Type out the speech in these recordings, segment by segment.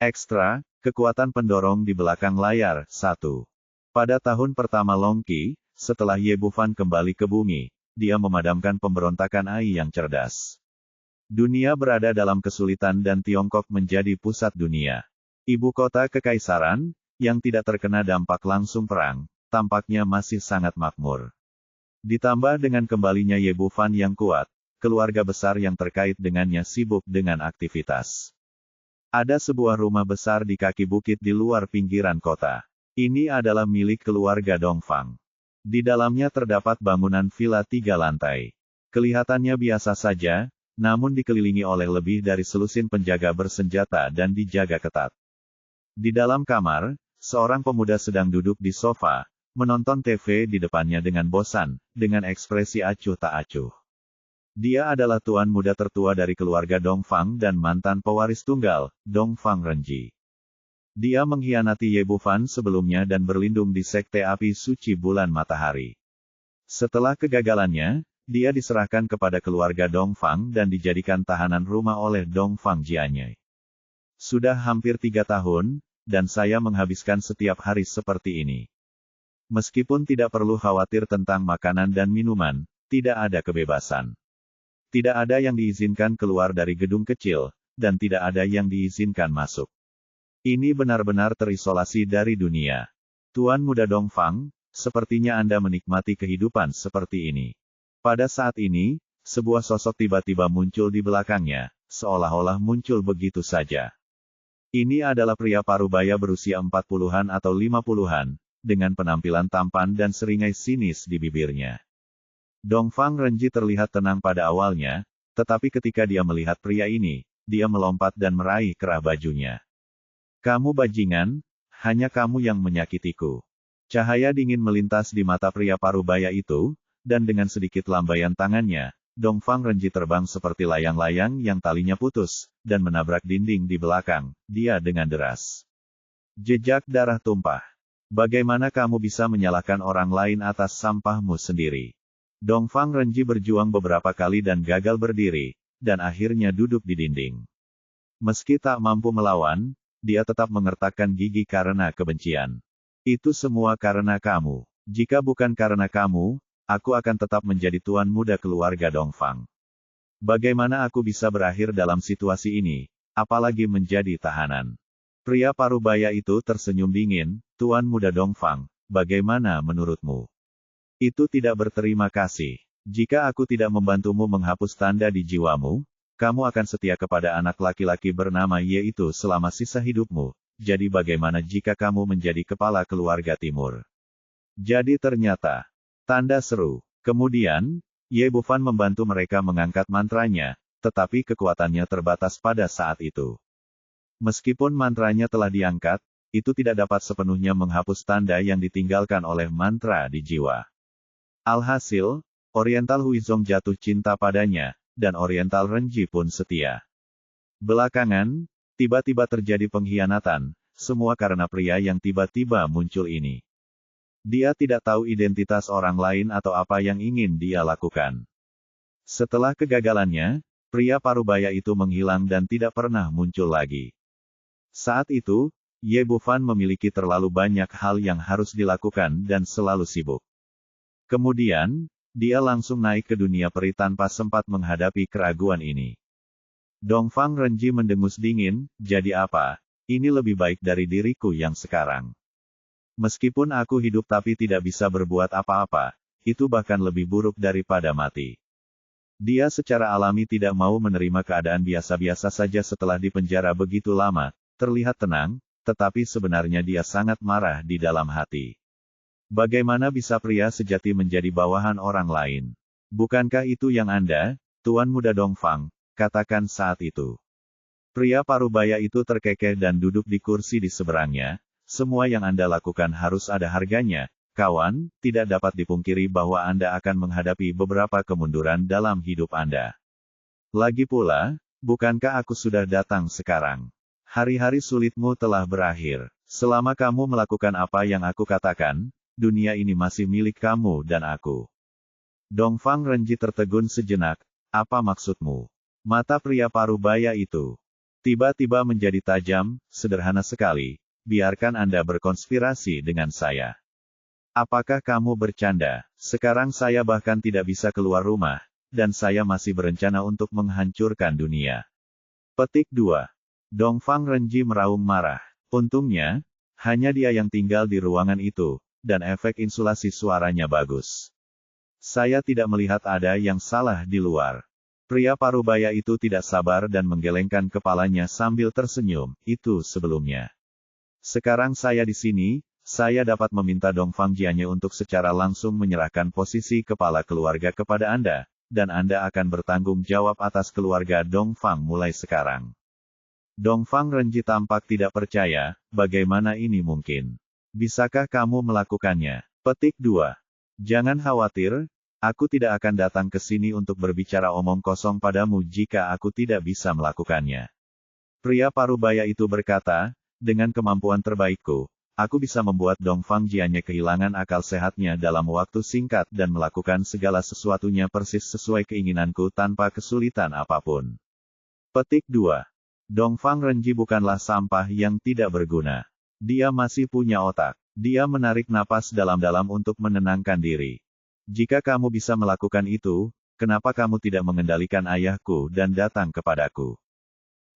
Ekstra, kekuatan pendorong di belakang layar, 1. Pada tahun pertama Long Qi, setelah Ye Bufan kembali ke bumi, dia memadamkan pemberontakan Ai yang cerdas. Dunia berada dalam kesulitan dan Tiongkok menjadi pusat dunia. Ibu kota kekaisaran, yang tidak terkena dampak langsung perang, tampaknya masih sangat makmur. Ditambah dengan kembalinya Ye Bufan yang kuat, keluarga besar yang terkait dengannya sibuk dengan aktivitas. Ada sebuah rumah besar di kaki bukit di luar pinggiran kota. Ini adalah milik keluarga Dongfang. Di dalamnya terdapat bangunan villa 3 lantai. Kelihatannya biasa saja, namun dikelilingi oleh lebih dari selusin penjaga bersenjata dan dijaga ketat. Di dalam kamar, seorang pemuda sedang duduk di sofa, menonton TV di depannya dengan bosan, dengan ekspresi acuh tak acuh. Dia adalah tuan muda tertua dari keluarga Dongfang dan mantan pewaris tunggal, Dongfang Renji. Dia mengkhianati Ye Bufan sebelumnya dan berlindung di sekte api suci bulan matahari. Setelah kegagalannya, dia diserahkan kepada keluarga Dongfang dan dijadikan tahanan rumah oleh Dongfang Jianye. Sudah hampir 3 tahun, dan saya menghabiskan setiap hari seperti ini. Meskipun tidak perlu khawatir tentang makanan dan minuman, tidak ada kebebasan. Tidak ada yang diizinkan keluar dari gedung kecil, dan tidak ada yang diizinkan masuk. Ini benar-benar terisolasi dari dunia. Tuan muda Dongfang, sepertinya Anda menikmati kehidupan seperti ini. Pada saat ini, sebuah sosok tiba-tiba muncul di belakangnya, seolah-olah muncul begitu saja. Ini adalah pria parubaya berusia 40-an atau 50-an, dengan penampilan tampan dan seringai sinis di bibirnya. Dongfang Renji terlihat tenang pada awalnya, tetapi ketika dia melihat pria ini, dia melompat dan meraih kerah bajunya. "Kamu bajingan, hanya kamu yang menyakitiku." Cahaya dingin melintas di mata pria parubaya itu, dan dengan sedikit lambaian tangannya, Dongfang Renji terbang seperti layang-layang yang talinya putus, dan menabrak dinding di belakang dia dengan deras. Jejak darah tumpah. Bagaimana kamu bisa menyalahkan orang lain atas sampahmu sendiri? Dongfang Renji berjuang beberapa kali dan gagal berdiri, dan akhirnya duduk di dinding. Meski tak mampu melawan, dia tetap mengertakkan gigi karena kebencian. Itu semua karena kamu. Jika bukan karena kamu, aku akan tetap menjadi tuan muda keluarga Dongfang. Bagaimana aku bisa berakhir dalam situasi ini, apalagi menjadi tahanan? Pria parubaya itu tersenyum dingin, "Tuan muda Dongfang, bagaimana menurutmu? Itu tidak berterima kasih. Jika aku tidak membantumu menghapus tanda di jiwamu, kamu akan setia kepada anak laki-laki bernama Ye itu selama sisa hidupmu. Jadi bagaimana jika kamu menjadi kepala keluarga timur?" Jadi ternyata, tanda seru. Kemudian, Ye Bufan membantu mereka mengangkat mantranya, tetapi kekuatannya terbatas pada saat itu. Meskipun mantranya telah diangkat, itu tidak dapat sepenuhnya menghapus tanda yang ditinggalkan oleh mantra di jiwa. Alhasil, Oriental Huizong jatuh cinta padanya, dan Oriental Renji pun setia. Belakangan, tiba-tiba terjadi pengkhianatan, semua karena pria yang tiba-tiba muncul ini. Dia tidak tahu identitas orang lain atau apa yang ingin dia lakukan. Setelah kegagalannya, pria parubaya itu menghilang dan tidak pernah muncul lagi. Saat itu, Ye Bufan memiliki terlalu banyak hal yang harus dilakukan dan selalu sibuk. Kemudian, dia langsung naik ke dunia peri tanpa sempat menghadapi keraguan ini. Dongfang Renji mendengus dingin, "Jadi apa? Ini lebih baik dari diriku yang sekarang. Meskipun aku hidup tapi tidak bisa berbuat apa-apa, itu bahkan lebih buruk daripada mati." Dia secara alami tidak mau menerima keadaan biasa-biasa saja setelah dipenjara begitu lama, terlihat tenang, tetapi sebenarnya dia sangat marah di dalam hati. Bagaimana bisa pria sejati menjadi bawahan orang lain? Bukankah itu yang Anda, Tuan Muda Dongfang, katakan saat itu? Pria parubaya itu terkekeh dan duduk di kursi di seberangnya. "Semua yang Anda lakukan harus ada harganya, kawan, tidak dapat dipungkiri bahwa Anda akan menghadapi beberapa kemunduran dalam hidup Anda. Lagi pula, bukankah aku sudah datang sekarang? Hari-hari sulitmu telah berakhir. Selama kamu melakukan apa yang aku katakan, dunia ini masih milik kamu dan aku." Dongfang Renji tertegun sejenak, "Apa maksudmu?" Mata pria parubaya itu Tiba-tiba menjadi tajam, sederhana sekali. Biarkan Anda berkonspirasi dengan saya. Apakah kamu bercanda? Sekarang saya bahkan tidak bisa keluar rumah, dan saya masih berencana untuk menghancurkan dunia. Petik 2. Dongfang Renji meraung marah. Untungnya, hanya dia yang tinggal di ruangan itu, dan efek insulasi suaranya bagus. Saya tidak melihat ada yang salah di luar. Pria parubaya itu tidak sabar dan menggelengkan kepalanya sambil tersenyum. Itu sebelumnya. Sekarang saya di sini, saya dapat meminta Dongfang Jianye untuk secara langsung menyerahkan posisi kepala keluarga kepada Anda, dan Anda akan bertanggung jawab atas keluarga Dongfang mulai sekarang. Dongfang Renji tampak tidak percaya, bagaimana ini mungkin? Bisakah kamu melakukannya? Petik 2. Jangan khawatir, aku tidak akan datang ke sini untuk berbicara omong kosong padamu jika aku tidak bisa melakukannya. Pria parubaya itu berkata, dengan kemampuan terbaikku, aku bisa membuat Dongfang Jianye kehilangan akal sehatnya dalam waktu singkat dan melakukan segala sesuatunya persis sesuai keinginanku tanpa kesulitan apapun. Petik 2. Dongfang Renji bukanlah sampah yang tidak berguna. Dia masih punya otak. Dia menarik napas dalam-dalam untuk menenangkan diri. Jika kamu bisa melakukan itu, kenapa kamu tidak mengendalikan ayahku dan datang kepadaku?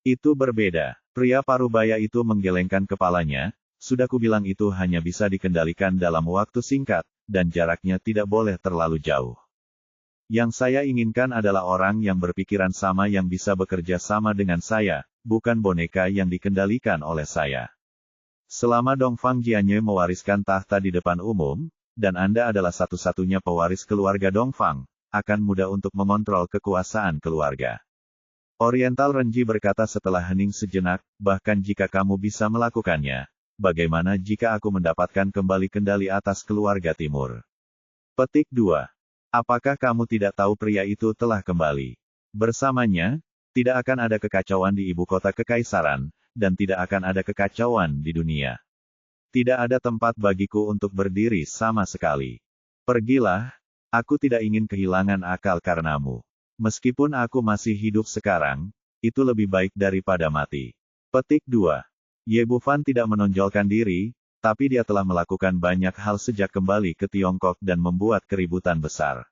Itu berbeda. Pria parubaya itu menggelengkan kepalanya. Sudah kubilang itu hanya bisa dikendalikan dalam waktu singkat, dan jaraknya tidak boleh terlalu jauh. Yang saya inginkan adalah orang yang berpikiran sama yang bisa bekerja sama dengan saya, bukan boneka yang dikendalikan oleh saya. Selama Dongfang Jianye mewariskan tahta di depan umum, dan Anda adalah satu-satunya pewaris keluarga Dongfang, akan mudah untuk mengontrol kekuasaan keluarga. Oriental Renji berkata setelah hening sejenak, bahkan jika kamu bisa melakukannya, bagaimana jika aku mendapatkan kembali kendali atas keluarga timur? Petik 2. Apakah kamu tidak tahu pria itu telah kembali? Bersamanya, tidak akan ada kekacauan di ibu kota kekaisaran, dan tidak akan ada kekacauan di dunia. Tidak ada tempat bagiku untuk berdiri sama sekali. Pergilah, aku tidak ingin kehilangan akal karenamu. Meskipun aku masih hidup sekarang, itu lebih baik daripada mati. Petik 2. Ye Bufan tidak menonjolkan diri, tapi dia telah melakukan banyak hal sejak kembali ke Tiongkok dan membuat keributan besar.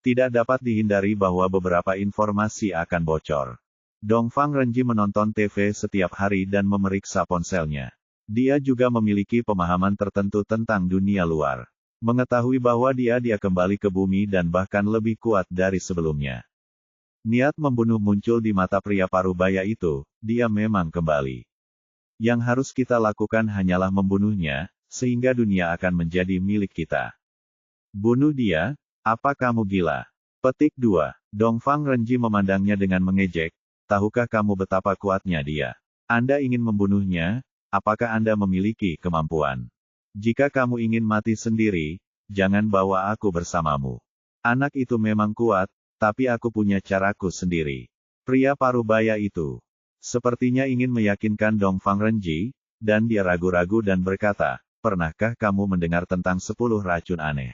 Tidak dapat dihindari bahwa beberapa informasi akan bocor. Dongfang Renji menonton TV setiap hari dan memeriksa ponselnya. Dia juga memiliki pemahaman tertentu tentang dunia luar. Mengetahui bahwa dia kembali ke bumi dan bahkan lebih kuat dari sebelumnya. Niat membunuh muncul di mata pria parubaya itu, dia memang kembali. Yang harus kita lakukan hanyalah membunuhnya, sehingga dunia akan menjadi milik kita. Bunuh dia, apa kamu gila? Petik 2. Dongfang Renji memandangnya dengan mengejek, tahukah kamu betapa kuatnya dia? Anda ingin membunuhnya, apakah Anda memiliki kemampuan? Jika kamu ingin mati sendiri, jangan bawa aku bersamamu. Anak itu memang kuat, tapi aku punya caraku sendiri. Pria parubaya itu sepertinya ingin meyakinkan Dongfang Renji, dan dia ragu-ragu dan berkata, pernahkah kamu mendengar tentang 10 racun aneh?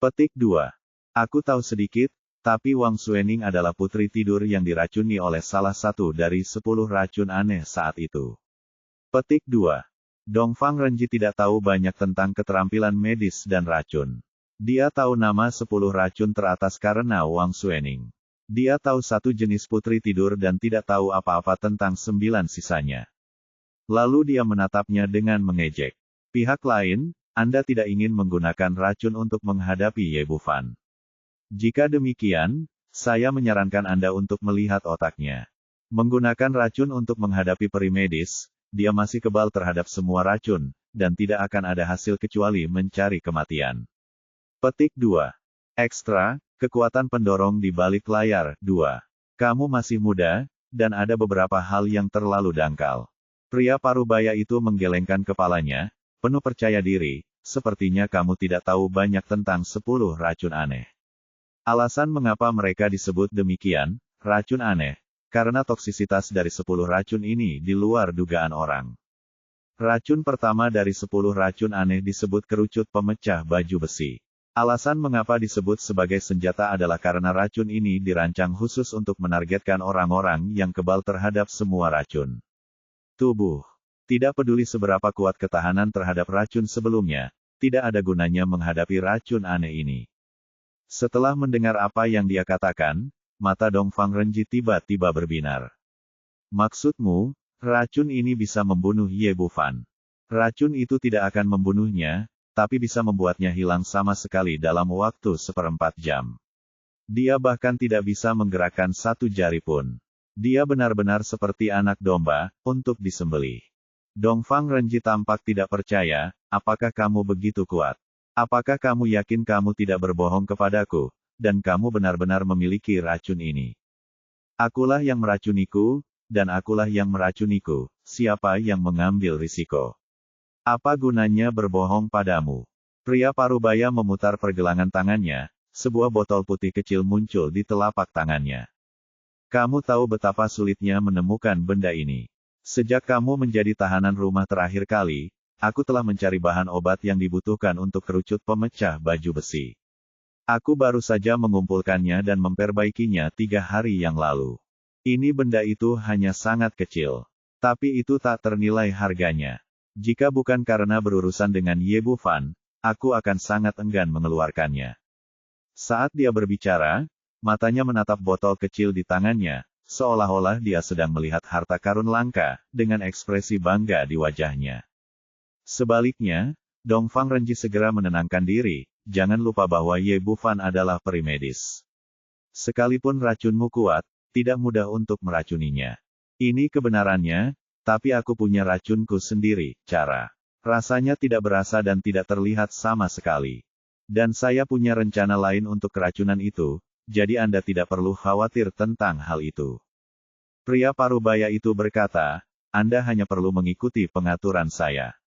Petik 2. Aku tahu sedikit, tapi Wang Suening adalah putri tidur yang diracuni oleh salah satu dari 10 racun aneh saat itu. Petik 2. Dongfang Renji tidak tahu banyak tentang keterampilan medis dan racun. Dia tahu nama 10 racun teratas karena Wang Suening. Dia tahu satu jenis putri tidur dan tidak tahu apa-apa tentang 9 sisanya. Lalu dia menatapnya dengan mengejek. Pihak lain, Anda tidak ingin menggunakan racun untuk menghadapi Ye Bufan. Jika demikian, saya menyarankan Anda untuk melihat otaknya. Menggunakan racun untuk menghadapi peri medis, dia masih kebal terhadap semua racun, dan tidak akan ada hasil kecuali mencari kematian. Petik 2. Ekstra, kekuatan pendorong di balik layar. 2. Kamu masih muda, dan ada beberapa hal yang terlalu dangkal. Pria parubaya itu menggelengkan kepalanya, penuh percaya diri, sepertinya kamu tidak tahu banyak tentang 10 racun aneh. Alasan mengapa mereka disebut demikian, racun aneh, karena toksisitas dari 10 racun ini di luar dugaan orang. Racun pertama dari 10 racun aneh disebut kerucut pemecah baju besi. Alasan mengapa disebut sebagai senjata adalah karena racun ini dirancang khusus untuk menargetkan orang-orang yang kebal terhadap semua racun tubuh. Tidak peduli seberapa kuat ketahanan terhadap racun sebelumnya, tidak ada gunanya menghadapi racun aneh ini. Setelah mendengar apa yang dia katakan, mata Dongfang Renji tiba-tiba berbinar. Maksudmu, racun ini bisa membunuh Ye Bufan? Racun itu tidak akan membunuhnya, tapi bisa membuatnya hilang sama sekali dalam waktu 1/4 jam. Dia bahkan tidak bisa menggerakkan satu jari pun. Dia benar-benar seperti anak domba, untuk disembelih. Dongfang Renji tampak tidak percaya, apakah kamu begitu kuat? Apakah kamu yakin kamu tidak berbohong kepadaku, dan kamu benar-benar memiliki racun ini? Akulah yang meracuniku, dan akulah yang meracuniku, siapa yang mengambil risiko? Apa gunanya berbohong padamu? Pria parubaya memutar pergelangan tangannya, sebuah botol putih kecil muncul di telapak tangannya. Kamu tahu betapa sulitnya menemukan benda ini. Sejak kamu menjadi tahanan rumah terakhir kali, aku telah mencari bahan obat yang dibutuhkan untuk kerucut pemecah baju besi. Aku baru saja mengumpulkannya dan memperbaikinya 3 hari yang lalu. Ini benda itu hanya sangat kecil. Tapi itu tak ternilai harganya. Jika bukan karena berurusan dengan Ye Bufan, aku akan sangat enggan mengeluarkannya. Saat dia berbicara, matanya menatap botol kecil di tangannya, seolah-olah dia sedang melihat harta karun langka, dengan ekspresi bangga di wajahnya. Sebaliknya, Dongfang Renji segera menenangkan diri, jangan lupa bahwa Ye Bufan adalah peri medis. Sekalipun racunmu kuat, tidak mudah untuk meracuninya. Ini kebenarannya, tapi aku punya racunku sendiri, cara. Rasanya tidak berasa dan tidak terlihat sama sekali. Dan saya punya rencana lain untuk keracunan itu, jadi Anda tidak perlu khawatir tentang hal itu. Pria parubaya itu berkata, Anda hanya perlu mengikuti pengaturan saya.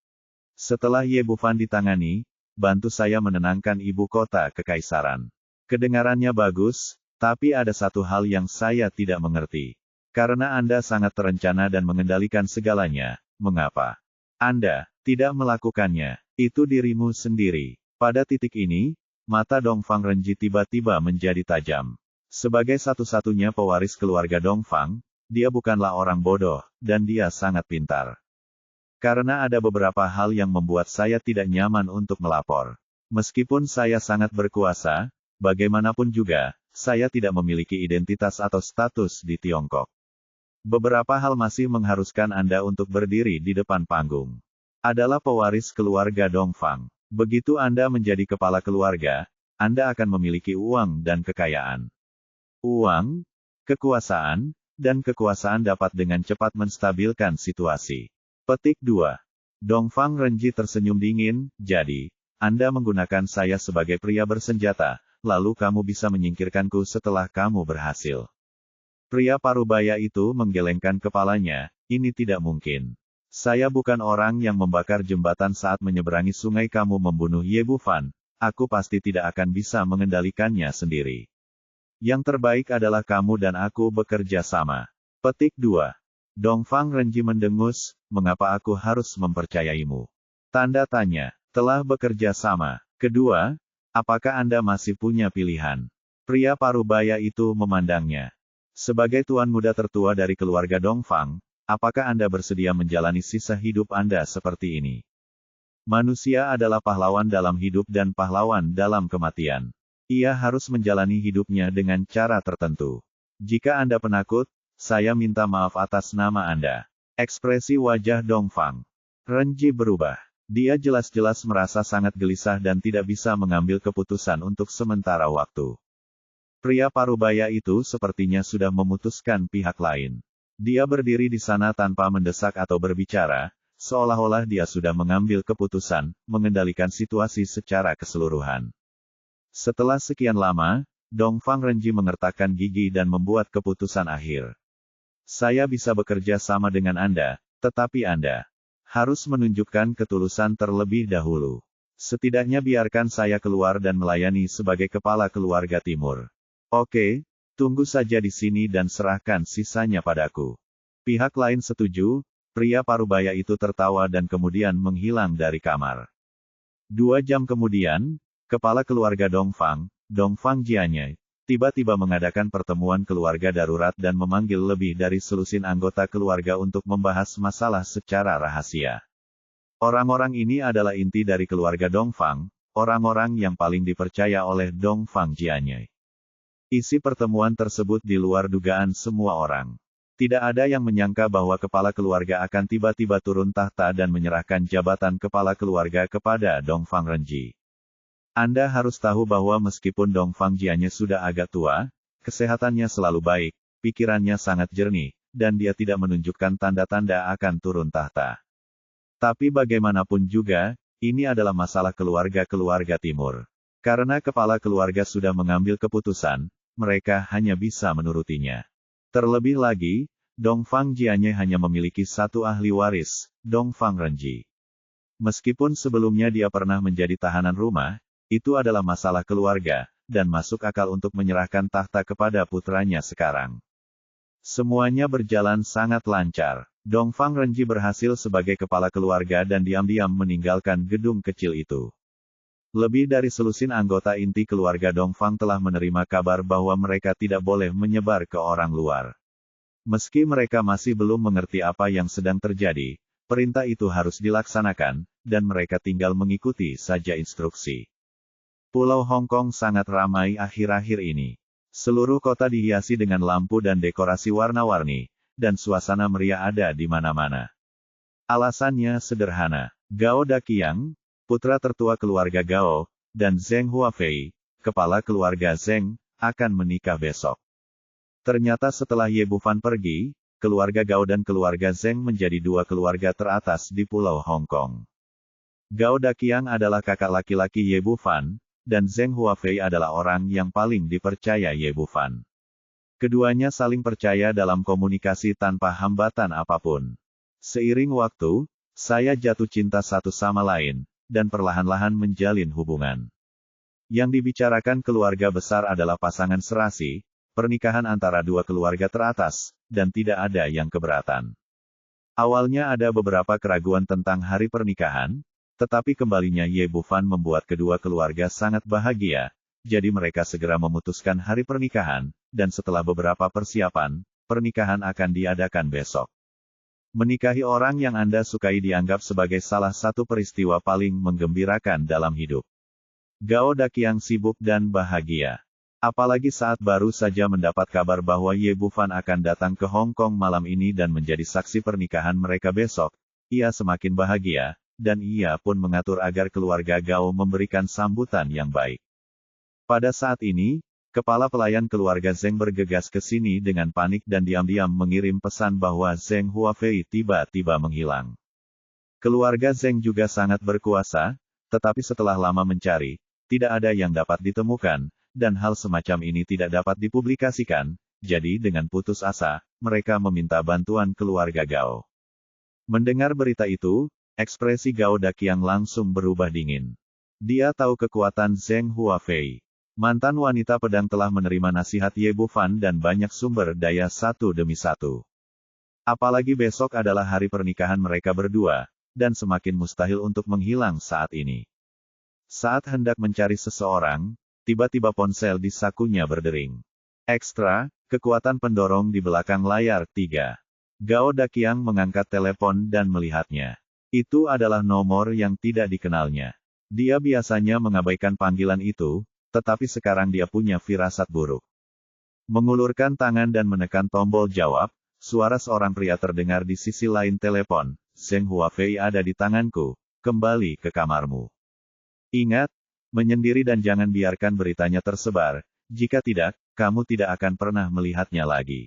Setelah Ye Bufan ditangani, bantu saya menenangkan ibu kota kekaisaran. Kedengarannya bagus, tapi ada satu hal yang saya tidak mengerti. Karena Anda sangat terencana dan mengendalikan segalanya, mengapa Anda tidak melakukannya? Itu dirimu sendiri. Pada titik ini, mata Dongfang Renji tiba-tiba menjadi tajam. Sebagai satu-satunya pewaris keluarga Dongfang, dia bukanlah orang bodoh, dan dia sangat pintar. Karena ada beberapa hal yang membuat saya tidak nyaman untuk melapor. Meskipun saya sangat berkuasa, bagaimanapun juga, saya tidak memiliki identitas atau status di Tiongkok. Beberapa hal masih mengharuskan Anda untuk berdiri di depan panggung. Adalah pewaris keluarga Dongfang. Begitu Anda menjadi kepala keluarga, Anda akan memiliki uang dan kekayaan. Uang, kekuasaan, dan kekuasaan dapat dengan cepat menstabilkan situasi. Petik 2. Dongfang Renji tersenyum dingin, jadi, Anda menggunakan saya sebagai pria bersenjata, lalu kamu bisa menyingkirkanku setelah kamu berhasil. Pria parubaya itu menggelengkan kepalanya, ini tidak mungkin. Saya bukan orang yang membakar jembatan saat menyeberangi sungai kamu membunuh Ye Bufan, aku pasti tidak akan bisa mengendalikannya sendiri. Yang terbaik adalah kamu dan aku bekerja sama. Petik 2. Dongfang Renji mendengus, mengapa aku harus mempercayaimu? Tanda tanya, telah bekerja sama. Kedua, apakah Anda masih punya pilihan? Pria parubaya itu memandangnya. Sebagai tuan muda tertua dari keluarga Dongfang, apakah Anda bersedia menjalani sisa hidup Anda seperti ini? Manusia adalah pahlawan dalam hidup dan pahlawan dalam kematian. Ia harus menjalani hidupnya dengan cara tertentu. Jika Anda penakut, saya minta maaf atas nama Anda. Ekspresi wajah Dongfang Renji berubah. Dia jelas-jelas merasa sangat gelisah dan tidak bisa mengambil keputusan untuk sementara waktu. Pria parubaya itu sepertinya sudah memutuskan pihak lain. Dia berdiri di sana tanpa mendesak atau berbicara, seolah-olah dia sudah mengambil keputusan, mengendalikan situasi secara keseluruhan. Setelah sekian lama, Dongfang Renji mengertakkan gigi dan membuat keputusan akhir. Saya bisa bekerja sama dengan Anda, tetapi Anda harus menunjukkan ketulusan terlebih dahulu. Setidaknya biarkan saya keluar dan melayani sebagai kepala keluarga timur. Oke, tunggu saja di sini dan serahkan sisanya padaku. Pihak lain setuju, pria parubaya itu tertawa dan kemudian menghilang dari kamar. 2 jam kemudian, Kepala keluarga Dongfang, Dongfang Jianye, tiba-tiba mengadakan pertemuan keluarga darurat dan memanggil lebih dari selusin anggota keluarga untuk membahas masalah secara rahasia. Orang-orang ini adalah inti dari keluarga Dongfang, orang-orang yang paling dipercaya oleh Dongfang Jianye. Isi pertemuan tersebut di luar dugaan semua orang. Tidak ada yang menyangka bahwa kepala keluarga akan tiba-tiba turun tahta dan menyerahkan jabatan kepala keluarga kepada Dongfang Renji. Anda harus tahu bahwa meskipun Dongfang Jianye sudah agak tua, kesehatannya selalu baik, pikirannya sangat jernih, dan dia tidak menunjukkan tanda-tanda akan turun tahta. Tapi bagaimanapun juga, ini adalah masalah keluarga-keluarga timur. Karena kepala keluarga sudah mengambil keputusan, mereka hanya bisa menurutinya. Terlebih lagi, Dongfang Jianye hanya memiliki satu ahli waris, Dongfang Renji. Meskipun sebelumnya dia pernah menjadi tahanan rumah, itu adalah masalah keluarga, dan masuk akal untuk menyerahkan tahta kepada putranya sekarang. Semuanya berjalan sangat lancar. Dongfang Renji berhasil sebagai kepala keluarga dan diam-diam meninggalkan gedung kecil itu. Lebih dari selusin anggota inti keluarga Dongfang telah menerima kabar bahwa mereka tidak boleh menyebar ke orang luar. Meski mereka masih belum mengerti apa yang sedang terjadi, perintah itu harus dilaksanakan, dan mereka tinggal mengikuti saja instruksi. Pulau Hong Kong sangat ramai akhir-akhir ini. Seluruh kota dihiasi dengan lampu dan dekorasi warna-warni, dan suasana meriah ada di mana-mana. Alasannya sederhana. Gao Daqiang, putra tertua keluarga Gao, dan Zheng Huafei, kepala keluarga Zheng, akan menikah besok. Ternyata setelah Ye Bufan pergi, keluarga Gao dan keluarga Zheng menjadi dua keluarga teratas di Pulau Hong Kong. Gao Daqiang adalah kakak laki-laki Ye Bufan, dan Zheng Huafei adalah orang yang paling dipercaya Ye Bufan. Keduanya saling percaya dalam komunikasi tanpa hambatan apapun. Seiring waktu, saya jatuh cinta satu sama lain, dan perlahan-lahan menjalin hubungan. Yang dibicarakan keluarga besar adalah pasangan serasi, pernikahan antara dua keluarga teratas, dan tidak ada yang keberatan. Awalnya ada beberapa keraguan tentang hari pernikahan, tetapi kembalinya Ye Bufan membuat kedua keluarga sangat bahagia, jadi mereka segera memutuskan hari pernikahan, dan setelah beberapa persiapan, pernikahan akan diadakan besok. Menikahi orang yang Anda sukai dianggap sebagai salah satu peristiwa paling menggembirakan dalam hidup. Gao Daqiang sibuk dan bahagia. Apalagi saat baru saja mendapat kabar bahwa Ye Bufan akan datang ke Hong Kong malam ini dan menjadi saksi pernikahan mereka besok, ia semakin bahagia, dan ia pun mengatur agar keluarga Gao memberikan sambutan yang baik. Pada saat ini, kepala pelayan keluarga Zheng bergegas ke sini dengan panik dan diam-diam mengirim pesan bahwa Zheng Huafei tiba-tiba menghilang. Keluarga Zheng juga sangat berkuasa, tetapi setelah lama mencari, tidak ada yang dapat ditemukan, dan hal semacam ini tidak dapat dipublikasikan, jadi dengan putus asa, mereka meminta bantuan keluarga Gao. Mendengar berita itu, ekspresi Gao Daqiang langsung berubah dingin. Dia tahu kekuatan Zheng Huafei. Mantan wanita pedang telah menerima nasihat Ye Bufan dan banyak sumber daya satu demi satu. Apalagi besok adalah hari pernikahan mereka berdua, dan semakin mustahil untuk menghilang saat ini. Saat hendak mencari seseorang, tiba-tiba ponsel di sakunya berdering. Ekstra, kekuatan pendorong di belakang layar 3. Gao Daqiang mengangkat telepon dan melihatnya. Itu adalah nomor yang tidak dikenalnya. Dia biasanya mengabaikan panggilan itu, tetapi sekarang dia punya firasat buruk. Mengulurkan tangan dan menekan tombol jawab, suara seorang pria terdengar di sisi lain telepon. Zheng Huafei ada di tanganku, kembali ke kamarmu. Ingat, menyendiri dan jangan biarkan beritanya tersebar, jika tidak, kamu tidak akan pernah melihatnya lagi.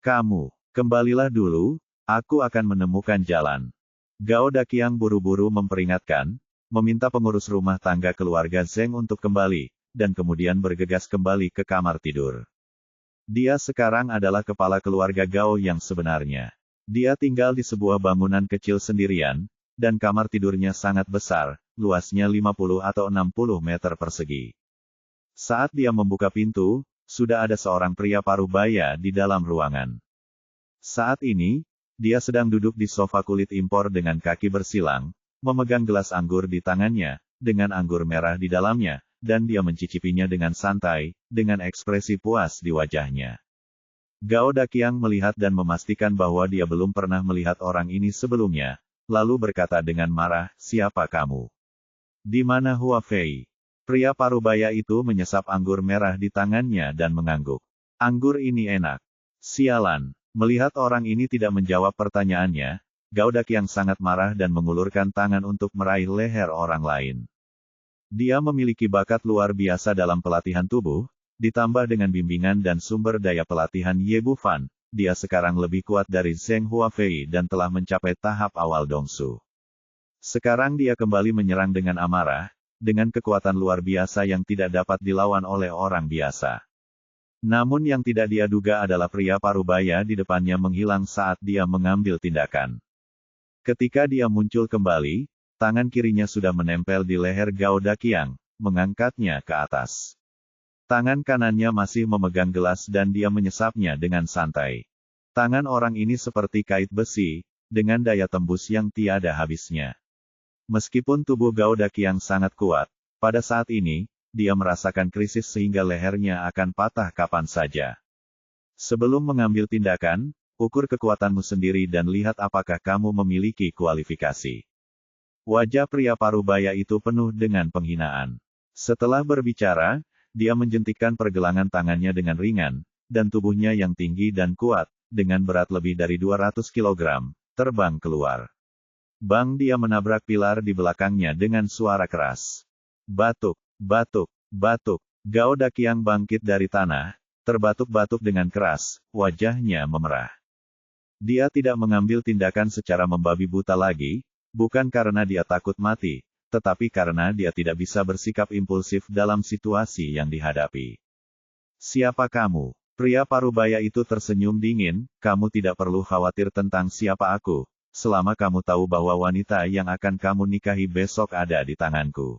Kamu, kembalilah dulu, aku akan menemukan jalan. Gao Daqiang buru-buru memperingatkan, meminta pengurus rumah tangga keluarga Zheng untuk kembali, dan kemudian bergegas kembali ke kamar tidur. Dia sekarang adalah kepala keluarga Gao yang sebenarnya. Dia tinggal di sebuah bangunan kecil sendirian, dan kamar tidurnya sangat besar, luasnya 50 atau 60 meter persegi. Saat dia membuka pintu, sudah ada seorang pria paruh baya di dalam ruangan. Saat ini, dia sedang duduk di sofa kulit impor dengan kaki bersilang, memegang gelas anggur di tangannya, dengan anggur merah di dalamnya, dan dia mencicipinya dengan santai, dengan ekspresi puas di wajahnya. Gao Daqiang melihat dan memastikan bahwa dia belum pernah melihat orang ini sebelumnya, lalu berkata dengan marah, "Siapa kamu? Di mana Hua Fei?" Pria parubaya itu menyesap anggur merah di tangannya dan mengangguk. "Anggur ini enak." Sialan. Melihat orang ini tidak menjawab pertanyaannya, Gao Daqiang sangat marah dan mengulurkan tangan untuk meraih leher orang lain. Dia memiliki bakat luar biasa dalam pelatihan tubuh, ditambah dengan bimbingan dan sumber daya pelatihan Ye Bufan, dia sekarang lebih kuat dari Zheng Huafei dan telah mencapai tahap awal Dongsu. Sekarang dia kembali menyerang dengan amarah, dengan kekuatan luar biasa yang tidak dapat dilawan oleh orang biasa. Namun yang tidak dia duga adalah pria parubaya di depannya menghilang saat dia mengambil tindakan. Ketika dia muncul kembali, tangan kirinya sudah menempel di leher Gao Daqiang, mengangkatnya ke atas. Tangan kanannya masih memegang gelas dan dia menyesapnya dengan santai. Tangan orang ini seperti kait besi, dengan daya tembus yang tiada habisnya. Meskipun tubuh Gao Daqiang sangat kuat, pada saat ini, dia merasakan krisis sehingga lehernya akan patah kapan saja. Sebelum mengambil tindakan, ukur kekuatanmu sendiri dan lihat apakah kamu memiliki kualifikasi. Wajah pria parubaya itu penuh dengan penghinaan. Setelah berbicara, dia menjentikkan pergelangan tangannya dengan ringan, dan tubuhnya yang tinggi dan kuat, dengan berat lebih dari 200 kg, terbang keluar. Bang, dia menabrak pilar di belakangnya dengan suara keras. Batuk, batuk, batuk. Gao Daqiang bangkit dari tanah, terbatuk-batuk dengan keras, wajahnya memerah. Dia tidak mengambil tindakan secara membabi buta lagi, bukan karena dia takut mati, tetapi karena dia tidak bisa bersikap impulsif dalam situasi yang dihadapi. "Siapa kamu?" Pria parubaya itu tersenyum dingin, "Kamu tidak perlu khawatir tentang siapa aku, selama kamu tahu bahwa wanita yang akan kamu nikahi besok ada di tanganku."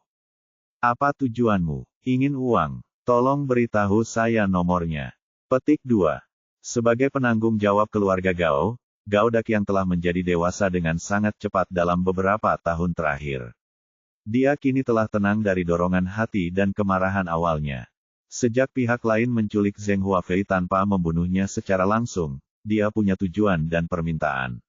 "Apa tujuanmu? Ingin uang? Tolong beritahu saya nomornya." Petik 2. Sebagai penanggung jawab keluarga Gao, Gao Daqiang telah menjadi dewasa dengan sangat cepat dalam beberapa tahun terakhir. Dia kini telah tenang dari dorongan hati dan kemarahan awalnya. Sejak pihak lain menculik Zheng Huafei tanpa membunuhnya secara langsung, dia punya tujuan dan permintaan.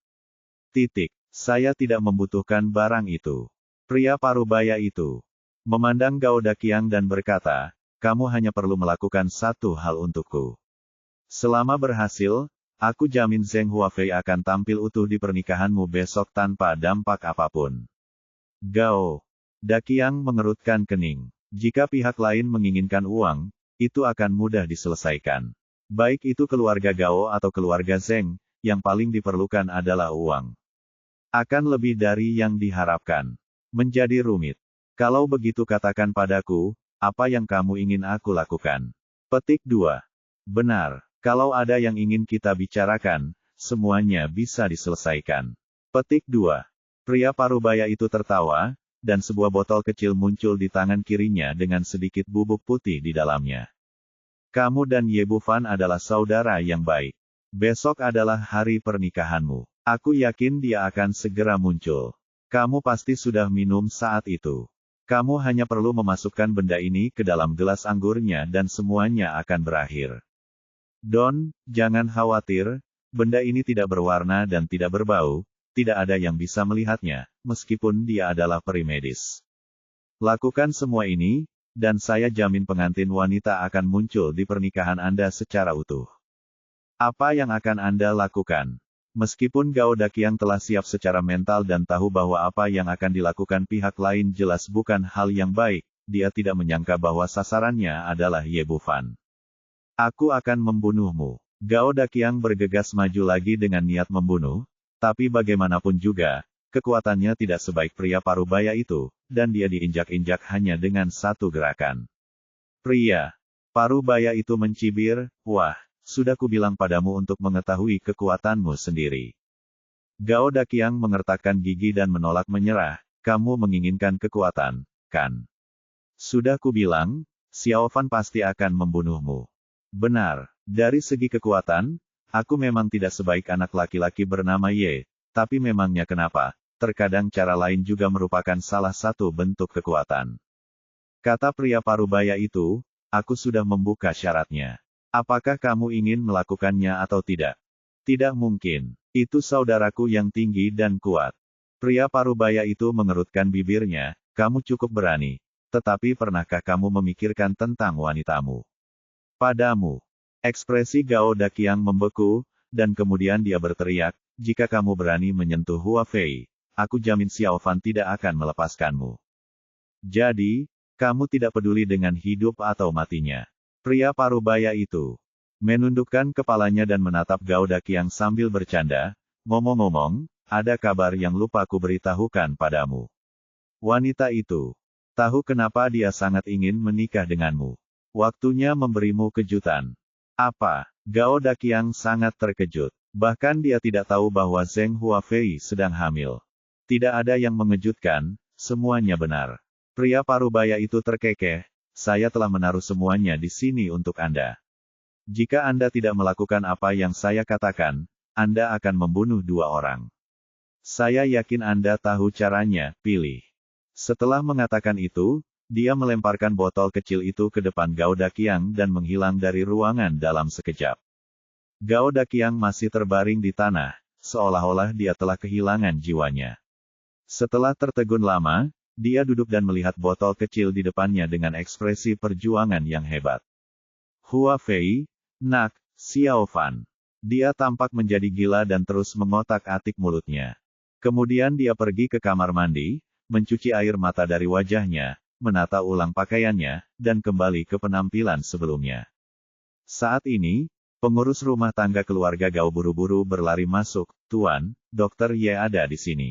Saya tidak membutuhkan barang itu. Pria parubaya itu memandang Gao Daqiang dan berkata, "Kamu hanya perlu melakukan satu hal untukku. Selama berhasil, aku jamin Zheng Huafei akan tampil utuh di pernikahanmu besok tanpa dampak apapun." Gao Daqiang mengerutkan kening. Jika pihak lain menginginkan uang, itu akan mudah diselesaikan. Baik itu keluarga Gao atau keluarga Zheng, yang paling diperlukan adalah uang. Akan lebih dari yang diharapkan. Menjadi rumit. Kalau begitu katakan padaku, apa yang kamu ingin aku lakukan? Petik 2. Benar, kalau ada yang ingin kita bicarakan, semuanya bisa diselesaikan. Petik 2. Pria parubaya itu tertawa, dan sebuah botol kecil muncul di tangan kirinya dengan sedikit bubuk putih di dalamnya. "Kamu dan Ye Bufan adalah saudara yang baik. Besok adalah hari pernikahanmu. Aku yakin dia akan segera muncul. Kamu pasti sudah minum saat itu. Kamu hanya perlu memasukkan benda ini ke dalam gelas anggurnya dan semuanya akan berakhir. Don, jangan khawatir, benda ini tidak berwarna dan tidak berbau, tidak ada yang bisa melihatnya, meskipun dia adalah peri medis. Lakukan semua ini, dan saya jamin pengantin wanita akan muncul di pernikahan Anda secara utuh." Apa yang akan Anda lakukan? Meskipun Gao Daqiang telah siap secara mental dan tahu bahwa apa yang akan dilakukan pihak lain jelas bukan hal yang baik, dia tidak menyangka bahwa sasarannya adalah Ye Bufan. "Aku akan membunuhmu." Gao Daqiang bergegas maju lagi dengan niat membunuh, tapi bagaimanapun juga, kekuatannya tidak sebaik pria parubaya itu, dan dia diinjak-injak hanya dengan satu gerakan. Pria parubaya itu mencibir, "Wah, sudah kubilang padamu untuk mengetahui kekuatanmu sendiri." Gao Daqiang mengertakkan gigi dan menolak menyerah, "Kamu menginginkan kekuatan, kan? Sudah kubilang, Xiao Fan pasti akan membunuhmu." "Benar, dari segi kekuatan, aku memang tidak sebaik anak laki-laki bernama Ye, tapi memangnya kenapa, terkadang cara lain juga merupakan salah satu bentuk kekuatan. Kata pria parubaya itu, aku sudah membuka syaratnya. Apakah kamu ingin melakukannya atau tidak? Tidak mungkin. Itu saudaraku yang tinggi dan kuat. Pria parubaya itu mengerutkan bibirnya, kamu cukup berani. Tetapi pernahkah kamu memikirkan tentang wanitamu? Padamu. Ekspresi Gao Daqiang membeku, dan kemudian dia berteriak, jika kamu berani menyentuh Hua Fei, aku jamin Xiao Fan tidak akan melepaskanmu. Jadi, kamu tidak peduli dengan hidup atau matinya. Pria parubaya itu menundukkan kepalanya dan menatap Gao Daqiang sambil bercanda, ngomong-ngomong, ada kabar yang lupa ku beritahukan padamu. Wanita itu, tahu kenapa dia sangat ingin menikah denganmu. Waktunya memberimu kejutan. Apa? Gao Daqiang sangat terkejut. Bahkan dia tidak tahu bahwa Zheng Huafei sedang hamil. Tidak ada yang mengejutkan, semuanya benar. Pria parubaya itu terkekeh, saya telah menaruh semuanya di sini untuk Anda. Jika Anda tidak melakukan apa yang saya katakan, Anda akan membunuh 2 orang. Saya yakin Anda tahu caranya, pilih. Setelah mengatakan itu, dia melemparkan botol kecil itu ke depan Gao Daqiang dan menghilang dari ruangan dalam sekejap. Gao Daqiang masih terbaring di tanah, seolah-olah dia telah kehilangan jiwanya. Setelah tertegun lama, dia duduk dan melihat botol kecil di depannya dengan ekspresi perjuangan yang hebat. Hua Fei, nak, Xiao Fan. Dia tampak menjadi gila dan terus mengotak-atik mulutnya. Kemudian dia pergi ke kamar mandi, mencuci air mata dari wajahnya, menata ulang pakaiannya, dan kembali ke penampilan sebelumnya. Saat ini, pengurus rumah tangga keluarga Gao buru-buru berlari masuk, Tuan, Dokter Ye ada di sini.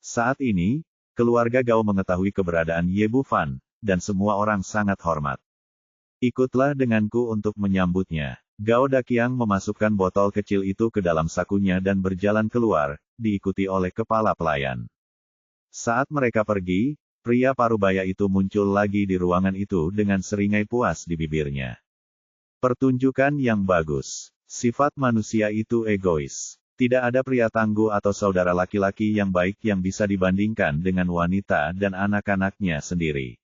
Saat ini, keluarga Gao mengetahui keberadaan Ye Bufan, dan semua orang sangat hormat. Ikutlah denganku untuk menyambutnya. Gao Daqiang memasukkan botol kecil itu ke dalam sakunya dan berjalan keluar, diikuti oleh kepala pelayan. Saat mereka pergi, pria parubaya itu muncul lagi di ruangan itu dengan seringai puas di bibirnya. Pertunjukan yang bagus. Sifat manusia itu egois. Tidak ada pria tangguh atau saudara laki-laki yang baik yang bisa dibandingkan dengan wanita dan anak-anaknya sendiri.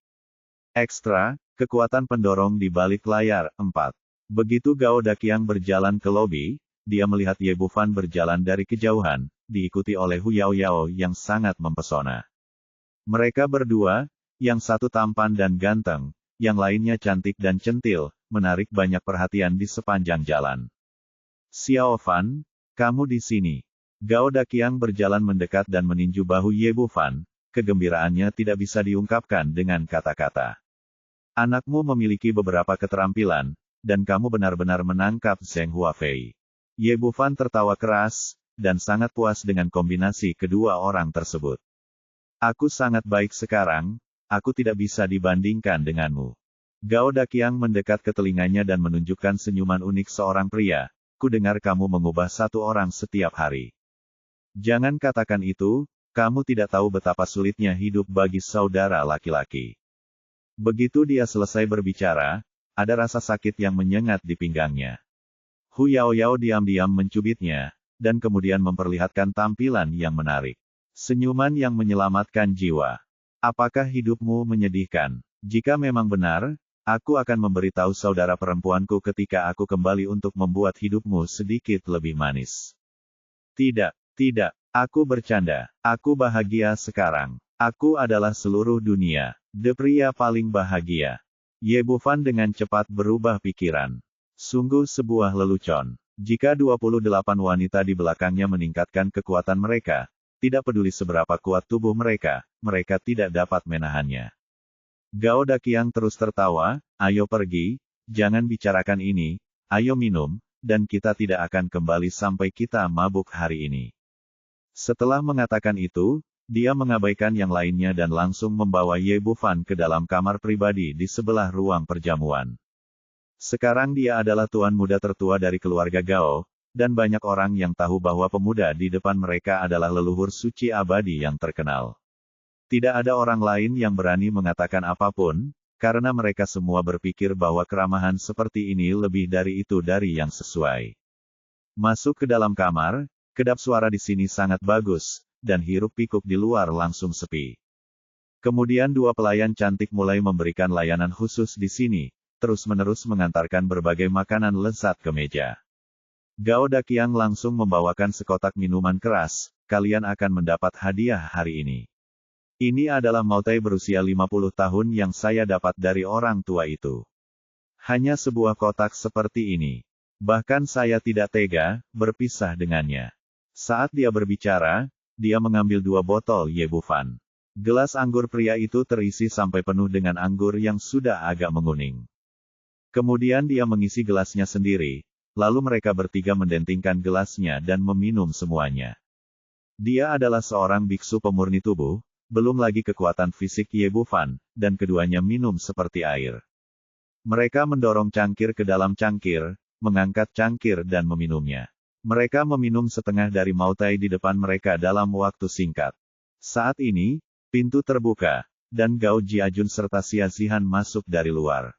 Ekstra, kekuatan pendorong di balik layar, 4. Begitu Gao Daqiang berjalan ke lobi, dia melihat Ye Bufan berjalan dari kejauhan, diikuti oleh Hu Yaoyao yang sangat mempesona. Mereka berdua, yang satu tampan dan ganteng, yang lainnya cantik dan centil, menarik banyak perhatian di sepanjang jalan. Xiao Fan, kamu di sini. Gao Daqiang berjalan mendekat dan meninju bahu Ye Bufan, kegembiraannya tidak bisa diungkapkan dengan kata-kata. Anakmu memiliki beberapa keterampilan, dan kamu benar-benar menangkap Zheng Huafei. Ye Bufan tertawa keras, dan sangat puas dengan kombinasi kedua orang tersebut. Aku sangat baik sekarang, aku tidak bisa dibandingkan denganmu. Gao Daqiang mendekat ke telinganya dan menunjukkan senyuman unik seorang pria, ku dengar kamu mengubah 1 orang setiap hari. Jangan katakan itu, kamu tidak tahu betapa sulitnya hidup bagi saudara laki-laki. Begitu dia selesai berbicara, ada rasa sakit yang menyengat di pinggangnya. Hu Yaoyao diam-diam mencubitnya, dan kemudian memperlihatkan tampilan yang menarik. Senyuman yang menyelamatkan jiwa. Apakah hidupmu menyedihkan? Jika memang benar, aku akan memberitahu saudara perempuanku ketika aku kembali untuk membuat hidupmu sedikit lebih manis. Tidak, tidak, aku bercanda. Aku bahagia sekarang. Aku adalah seluruh dunia. The pria paling bahagia. Ye Bufan dengan cepat berubah pikiran. Sungguh sebuah lelucon. Jika 28 wanita di belakangnya meningkatkan kekuatan mereka, tidak peduli seberapa kuat tubuh mereka, mereka tidak dapat menahannya. Gao Daqiang terus tertawa, ayo pergi, jangan bicarakan ini, ayo minum, dan kita tidak akan kembali sampai kita mabuk hari ini. Setelah mengatakan itu, dia mengabaikan yang lainnya dan langsung membawa Ye Bufan ke dalam kamar pribadi di sebelah ruang perjamuan. Sekarang dia adalah tuan muda tertua dari keluarga Gao, dan banyak orang yang tahu bahwa pemuda di depan mereka adalah leluhur suci abadi yang terkenal. Tidak ada orang lain yang berani mengatakan apapun, karena mereka semua berpikir bahwa keramahan seperti ini lebih dari itu dari yang sesuai. Masuk ke dalam kamar, kedap suara di sini sangat bagus, dan hiruk-pikuk di luar langsung sepi. Kemudian dua pelayan cantik mulai memberikan layanan khusus di sini, terus-menerus mengantarkan berbagai makanan lezat ke meja. Gao Daqiang langsung membawakan sekotak minuman keras, kalian akan mendapat hadiah hari ini. Ini adalah Mautai berusia 50 tahun yang saya dapat dari orang tua itu. Hanya sebuah kotak seperti ini. Bahkan saya tidak tega berpisah dengannya. Saat dia berbicara, dia mengambil 2 botol Ye Bufan. Gelas anggur pria itu terisi sampai penuh dengan anggur yang sudah agak menguning. Kemudian dia mengisi gelasnya sendiri, lalu mereka bertiga mendentingkan gelasnya dan meminum semuanya. Dia adalah seorang biksu pemurni tubuh, belum lagi kekuatan fisik Ye Bufan, dan keduanya minum seperti air. Mereka mendorong cangkir ke dalam cangkir, mengangkat cangkir dan meminumnya. Mereka meminum setengah dari Mautai di depan mereka dalam waktu singkat. Saat ini, pintu terbuka, dan Gao Jiajun serta Xia Zihan masuk dari luar.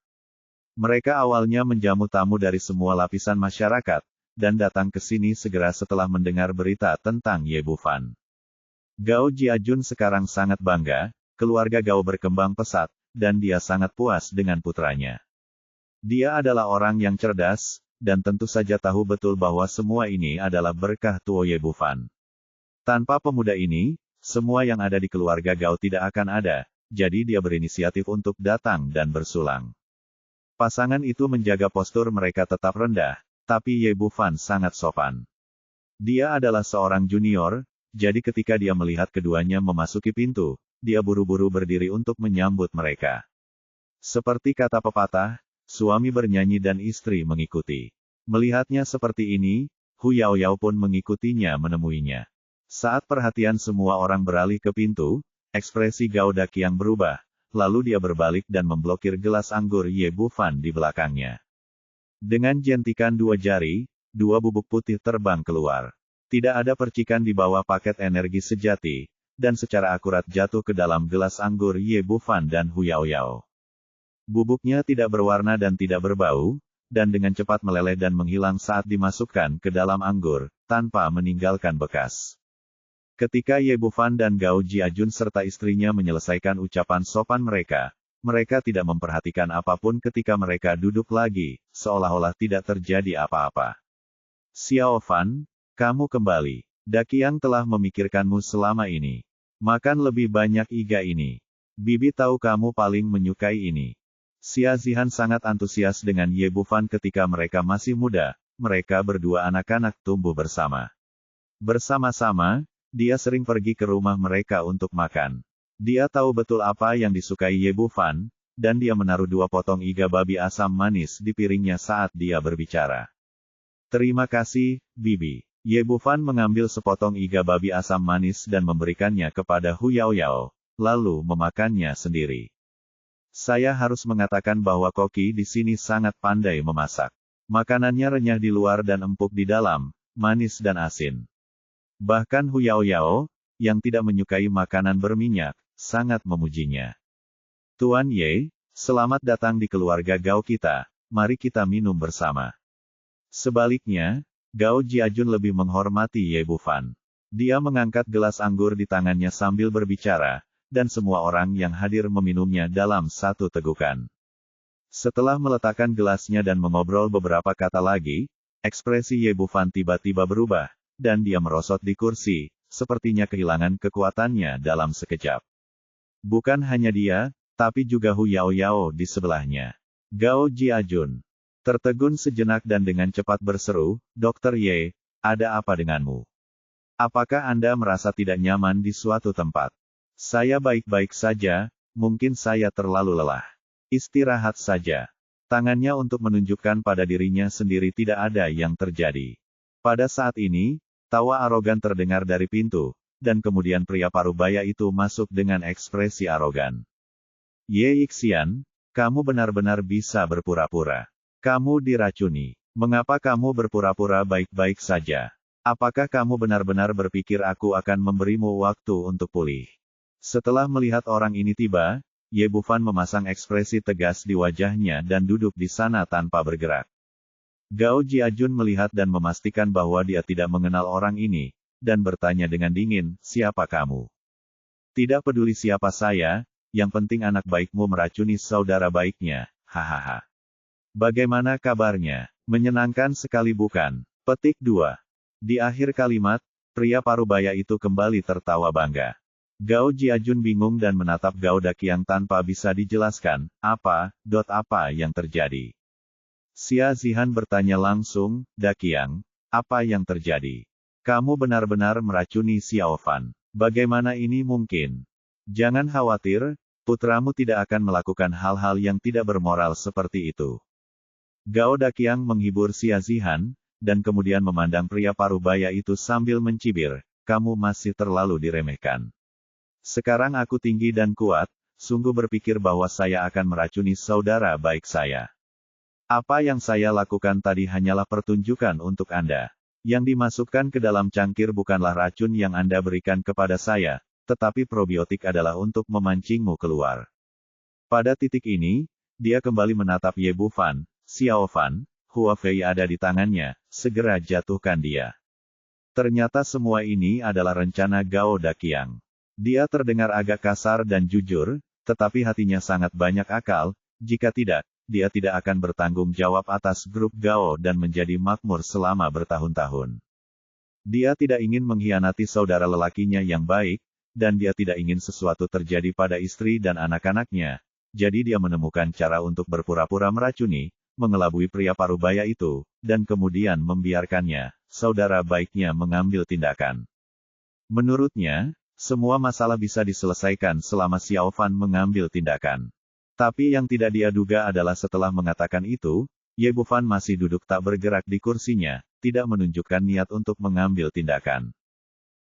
Mereka awalnya menjamu tamu dari semua lapisan masyarakat, dan datang ke sini segera setelah mendengar berita tentang Ye Bufan. Gao Jiajun sekarang sangat bangga, keluarga Gao berkembang pesat, dan dia sangat puas dengan putranya. Dia adalah orang yang cerdas, dan tentu saja tahu betul bahwa semua ini adalah berkah Tuo Ye Bufan. Tanpa pemuda ini, semua yang ada di keluarga Gao tidak akan ada, jadi dia berinisiatif untuk datang dan bersulang. Pasangan itu menjaga postur mereka tetap rendah, tapi Ye Bufan sangat sopan. Dia adalah seorang junior, jadi ketika dia melihat keduanya memasuki pintu, dia buru-buru berdiri untuk menyambut mereka. Seperti kata pepatah, suami bernyanyi dan istri mengikuti. Melihatnya seperti ini, Hu Yaoyao pun mengikutinya menemuinya. Saat perhatian semua orang beralih ke pintu, ekspresi Gao Daqiang berubah, lalu dia berbalik dan memblokir gelas anggur Ye Bufan di belakangnya. Dengan jentikan 2 jari, 2 bubuk putih terbang keluar. Tidak ada percikan di bawah paket energi sejati, dan secara akurat jatuh ke dalam gelas anggur Ye Bufan dan Hu Yaoyao. Bubuknya tidak berwarna dan tidak berbau, dan dengan cepat meleleh dan menghilang saat dimasukkan ke dalam anggur, tanpa meninggalkan bekas. Ketika Ye Bufan dan Gao Jiajun serta istrinya menyelesaikan ucapan sopan mereka, mereka tidak memperhatikan apapun ketika mereka duduk lagi, seolah-olah tidak terjadi apa-apa. Xiao Fan, kamu kembali. Daqiang telah memikirkanmu selama ini. Makan lebih banyak iga ini. Bibi tahu kamu paling menyukai ini. Xia Zihan sangat antusias dengan Ye Bufan ketika mereka masih muda, mereka berdua anak-anak tumbuh bersama. Bersama-sama, dia sering pergi ke rumah mereka untuk makan. Dia tahu betul apa yang disukai Ye Bufan, dan dia menaruh 2 potong iga babi asam manis di piringnya saat dia berbicara. Terima kasih, Bibi. Ye Bufan mengambil sepotong iga babi asam manis dan memberikannya kepada Hu Yaoyao, lalu memakannya sendiri. Saya harus mengatakan bahwa koki di sini sangat pandai memasak. Makanannya renyah di luar dan empuk di dalam, manis dan asin. Bahkan Hu Yaoyao, yang tidak menyukai makanan berminyak, sangat memujinya. Tuan Ye, selamat datang di keluarga Gao kita, mari kita minum bersama. Sebaliknya, Gao Jiajun lebih menghormati Ye Bufan. Dia mengangkat gelas anggur di tangannya sambil berbicara, dan semua orang yang hadir meminumnya dalam satu tegukan. Setelah meletakkan gelasnya dan mengobrol beberapa kata lagi, ekspresi Ye Bufan tiba-tiba berubah, dan dia merosot di kursi, sepertinya kehilangan kekuatannya dalam sekejap. Bukan hanya dia, tapi juga Hu Yaoyao di sebelahnya. Gao Jiajun tertegun sejenak dan dengan cepat berseru, Dr. Ye, ada apa denganmu? Apakah Anda merasa tidak nyaman di suatu tempat? Saya baik-baik saja, mungkin saya terlalu lelah. Istirahat saja. Tangannya untuk menunjukkan pada dirinya sendiri tidak ada yang terjadi. Pada saat ini, tawa arogan terdengar dari pintu, dan kemudian pria parubaya itu masuk dengan ekspresi arogan. Ye Ixian, kamu benar-benar bisa berpura-pura. Kamu diracuni. Mengapa kamu berpura-pura baik-baik saja? Apakah kamu benar-benar berpikir aku akan memberimu waktu untuk pulih? Setelah melihat orang ini tiba, Ye Bufan memasang ekspresi tegas di wajahnya dan duduk di sana tanpa bergerak. Gao Jiajun melihat dan memastikan bahwa dia tidak mengenal orang ini, dan bertanya dengan dingin, siapa kamu? Tidak peduli siapa saya, yang penting anak baikmu meracuni saudara baiknya, hahaha. Bagaimana kabarnya? Menyenangkan sekali bukan? Petik 2. Di akhir kalimat, pria parubaya itu kembali tertawa bangga. Gao Jiajun bingung dan menatap Gao Daqiang tanpa bisa dijelaskan, apa yang terjadi. Xia Zihan bertanya langsung, Daqiang, apa yang terjadi? Kamu benar-benar meracuni Xiao Fan. Bagaimana ini mungkin? Jangan khawatir, putramu tidak akan melakukan hal-hal yang tidak bermoral seperti itu. Gao Daqiang menghibur Xia Zihan, dan kemudian memandang pria parubaya itu sambil mencibir, kamu masih terlalu diremehkan. Sekarang aku tinggi dan kuat, sungguh berpikir bahwa saya akan meracuni saudara baik saya. Apa yang saya lakukan tadi hanyalah pertunjukan untuk Anda. Yang dimasukkan ke dalam cangkir bukanlah racun yang Anda berikan kepada saya, tetapi probiotik adalah untuk memancingmu keluar. Pada titik ini, dia kembali menatap Ye Bufan, Xiao Fan, Hua Fei ada di tangannya, segera jatuhkan dia. Ternyata semua ini adalah rencana Gao Daqiang. Dia terdengar agak kasar dan jujur, tetapi hatinya sangat banyak akal, jika tidak, dia tidak akan bertanggung jawab atas grup Gao dan menjadi makmur selama bertahun-tahun. Dia tidak ingin mengkhianati saudara lelakinya yang baik, dan dia tidak ingin sesuatu terjadi pada istri dan anak-anaknya, jadi dia menemukan cara untuk berpura-pura meracuni, mengelabui pria parubaya itu, dan kemudian membiarkannya, saudara baiknya mengambil tindakan. Menurutnya, semua masalah bisa diselesaikan selama Xiao Fan mengambil tindakan. Tapi yang tidak dia duga adalah setelah mengatakan itu, Ye Bufan masih duduk tak bergerak di kursinya, tidak menunjukkan niat untuk mengambil tindakan.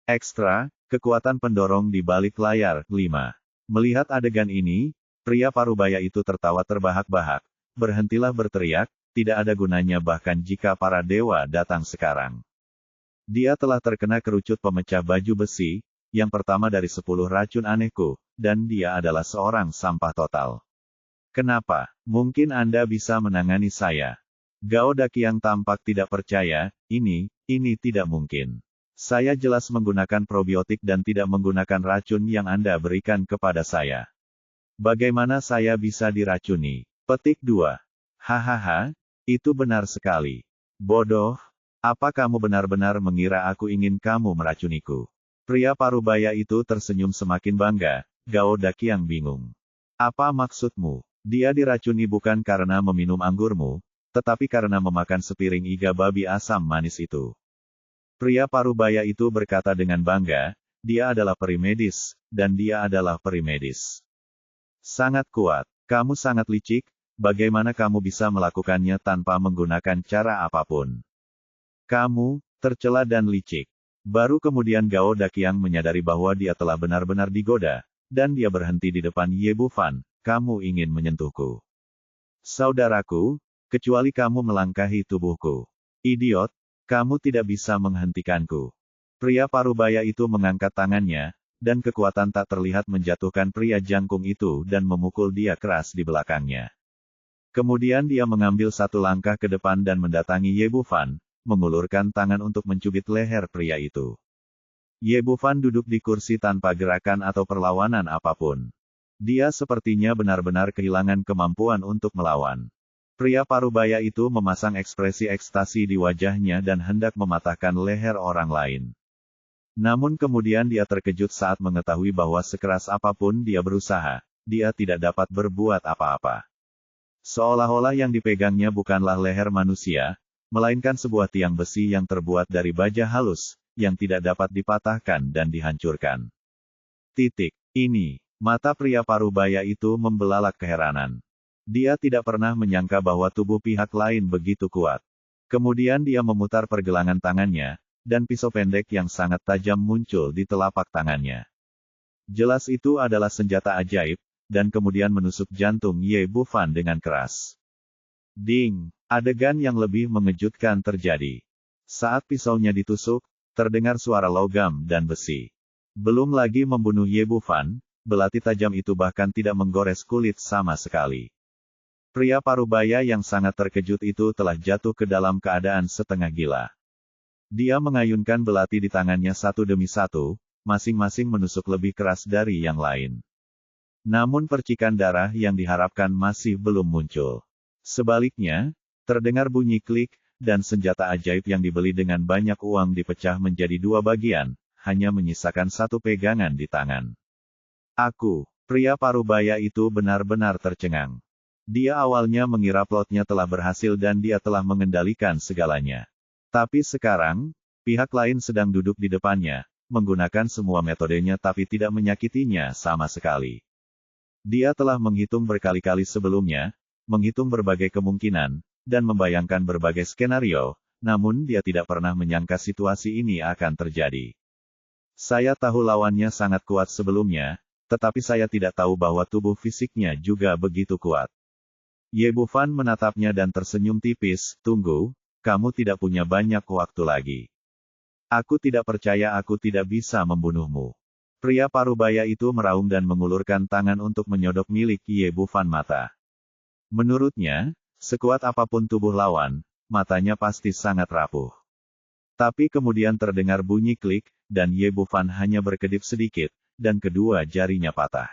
Ekstra, kekuatan pendorong di balik layar, 5. Melihat adegan ini, pria parubaya itu tertawa terbahak-bahak, berhentilah berteriak, tidak ada gunanya bahkan jika para dewa datang sekarang. Dia telah terkena kerucut pemecah baju besi, yang pertama dari 10 racun anehku, dan dia adalah seorang sampah total. Kenapa? Mungkin Anda bisa menangani saya. Gao Daqiang tampak tidak percaya, ini tidak mungkin. Saya jelas menggunakan probiotik dan tidak menggunakan racun yang Anda berikan kepada saya. Bagaimana saya bisa diracuni? Petik 2. Hahaha, itu benar sekali. Bodoh, apa kamu benar-benar mengira aku ingin kamu meracuniku? Pria parubaya itu tersenyum semakin bangga, Gao Daqiang bingung. Apa maksudmu? Dia diracuni bukan karena meminum anggurmu, tetapi karena memakan sepiring iga babi asam manis itu. Pria parubaya itu berkata dengan bangga, dia adalah peri medis, dan dia adalah peri medis. Sangat kuat, kamu sangat licik, bagaimana kamu bisa melakukannya tanpa menggunakan cara apapun? Kamu, tercela dan licik. Baru kemudian Gao Daqiang menyadari bahwa dia telah benar-benar digoda, dan dia berhenti di depan Ye Bufan, kamu ingin menyentuhku. Saudaraku, kecuali kamu melangkahi tubuhku. Idiot, kamu tidak bisa menghentikanku. Pria parubaya itu mengangkat tangannya, dan kekuatan tak terlihat menjatuhkan pria jangkung itu dan memukul dia keras di belakangnya. Kemudian dia mengambil satu langkah ke depan dan mendatangi Ye Bufan, mengulurkan tangan untuk mencubit leher pria itu. Ye Bufan duduk di kursi tanpa gerakan atau perlawanan apapun. Dia sepertinya benar-benar kehilangan kemampuan untuk melawan. Pria parubaya itu memasang ekspresi ekstasi di wajahnya dan hendak mematahkan leher orang lain. Namun kemudian dia terkejut saat mengetahui bahwa sekeras apapun dia berusaha, dia tidak dapat berbuat apa-apa. Seolah-olah yang dipegangnya bukanlah leher manusia, melainkan sebuah tiang besi yang terbuat dari baja halus, yang tidak dapat dipatahkan dan dihancurkan. Ini, mata pria parubaya itu membelalak keheranan. Dia tidak pernah menyangka bahwa tubuh pihak lain begitu kuat. Kemudian dia memutar pergelangan tangannya, dan pisau pendek yang sangat tajam muncul di telapak tangannya. Jelas itu adalah senjata ajaib, dan kemudian menusuk jantung Ye Bufan dengan keras. Ding! Adegan yang lebih mengejutkan terjadi. Saat pisaunya ditusuk, terdengar suara logam dan besi. Belum lagi membunuh Ye Bufan, belati tajam itu bahkan tidak menggores kulit sama sekali. Pria parubaya yang sangat terkejut itu telah jatuh ke dalam keadaan setengah gila. Dia mengayunkan belati di tangannya satu demi satu, masing-masing menusuk lebih keras dari yang lain. Namun percikan darah yang diharapkan masih belum muncul. Sebaliknya, terdengar bunyi klik, dan senjata ajaib yang dibeli dengan banyak uang dipecah menjadi dua bagian, hanya menyisakan satu pegangan di tangan. Pria parubaya itu benar-benar tercengang. Dia awalnya mengira plotnya telah berhasil dan dia telah mengendalikan segalanya. Tapi sekarang, pihak lain sedang duduk di depannya, menggunakan semua metodenya tapi tidak menyakitinya sama sekali. Dia telah menghitung berkali-kali sebelumnya, menghitung berbagai kemungkinan, dan membayangkan berbagai skenario, namun dia tidak pernah menyangka situasi ini akan terjadi. Saya tahu lawannya sangat kuat sebelumnya, tetapi saya tidak tahu bahwa tubuh fisiknya juga begitu kuat. Ye Bufan menatapnya dan tersenyum tipis, tunggu, kamu tidak punya banyak waktu lagi. Aku tidak percaya aku tidak bisa membunuhmu. Pria parubaya itu meraung dan mengulurkan tangan untuk menyodok milik Ye Bufan mata. Menurutnya, sekuat apapun tubuh lawan, matanya pasti sangat rapuh. Tapi kemudian terdengar bunyi klik, dan Ye Bufan hanya berkedip sedikit, dan kedua jarinya patah.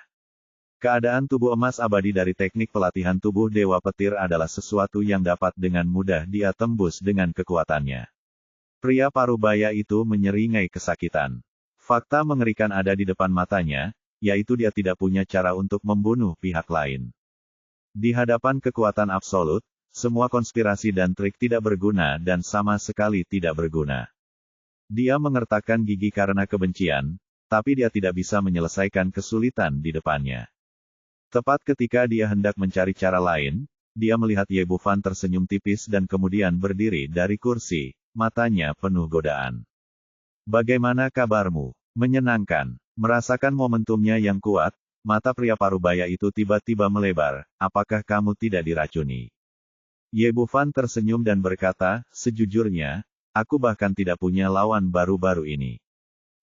Keadaan tubuh emas abadi dari teknik pelatihan tubuh Dewa Petir adalah sesuatu yang dapat dengan mudah dia tembus dengan kekuatannya. Pria parubaya itu menyeringai kesakitan. Fakta mengerikan ada di depan matanya, yaitu dia tidak punya cara untuk membunuh pihak lain. Di hadapan kekuatan absolut, semua konspirasi dan trik tidak berguna dan sama sekali tidak berguna. Dia mengertakkan gigi karena kebencian, tapi dia tidak bisa menyelesaikan kesulitan di depannya. Tepat ketika dia hendak mencari cara lain, dia melihat Ye Bufan tersenyum tipis dan kemudian berdiri dari kursi, matanya penuh godaan. Bagaimana kabarmu? Menyenangkan. Merasakan momentumnya yang kuat, mata pria parubaya itu tiba-tiba melebar, apakah kamu tidak diracuni? Ye Bufan tersenyum dan berkata, sejujurnya, aku bahkan tidak punya lawan baru-baru ini.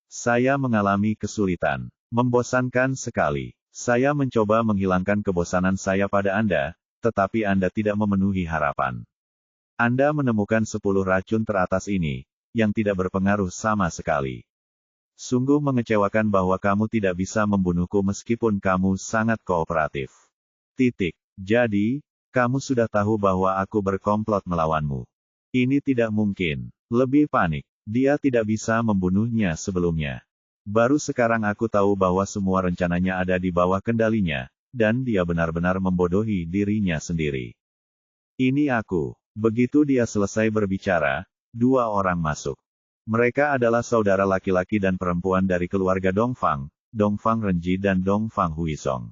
Saya mengalami kesulitan. Membosankan sekali. Saya mencoba menghilangkan kebosanan saya pada Anda, tetapi Anda tidak memenuhi harapan. Anda menemukan 10 racun teratas ini, yang tidak berpengaruh sama sekali. Sungguh mengecewakan bahwa kamu tidak bisa membunuhku meskipun kamu sangat kooperatif. Jadi, kamu sudah tahu bahwa aku berkomplot melawanmu. Ini tidak mungkin. Lebih panik. Dia tidak bisa membunuhnya sebelumnya. Baru sekarang aku tahu bahwa semua rencananya ada di bawah kendalinya, dan dia benar-benar membodohi dirinya sendiri. Ini aku. Begitu dia selesai berbicara, 2 orang masuk. Mereka adalah saudara laki-laki dan perempuan dari keluarga Dongfang, Dongfang Renji dan Dongfang Huizong.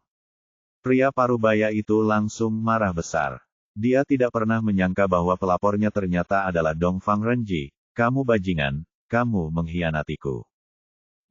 Pria parubaya itu langsung marah besar. Dia tidak pernah menyangka bahwa pelapornya ternyata adalah Dongfang Renji. Kamu bajingan, kamu mengkhianatiku.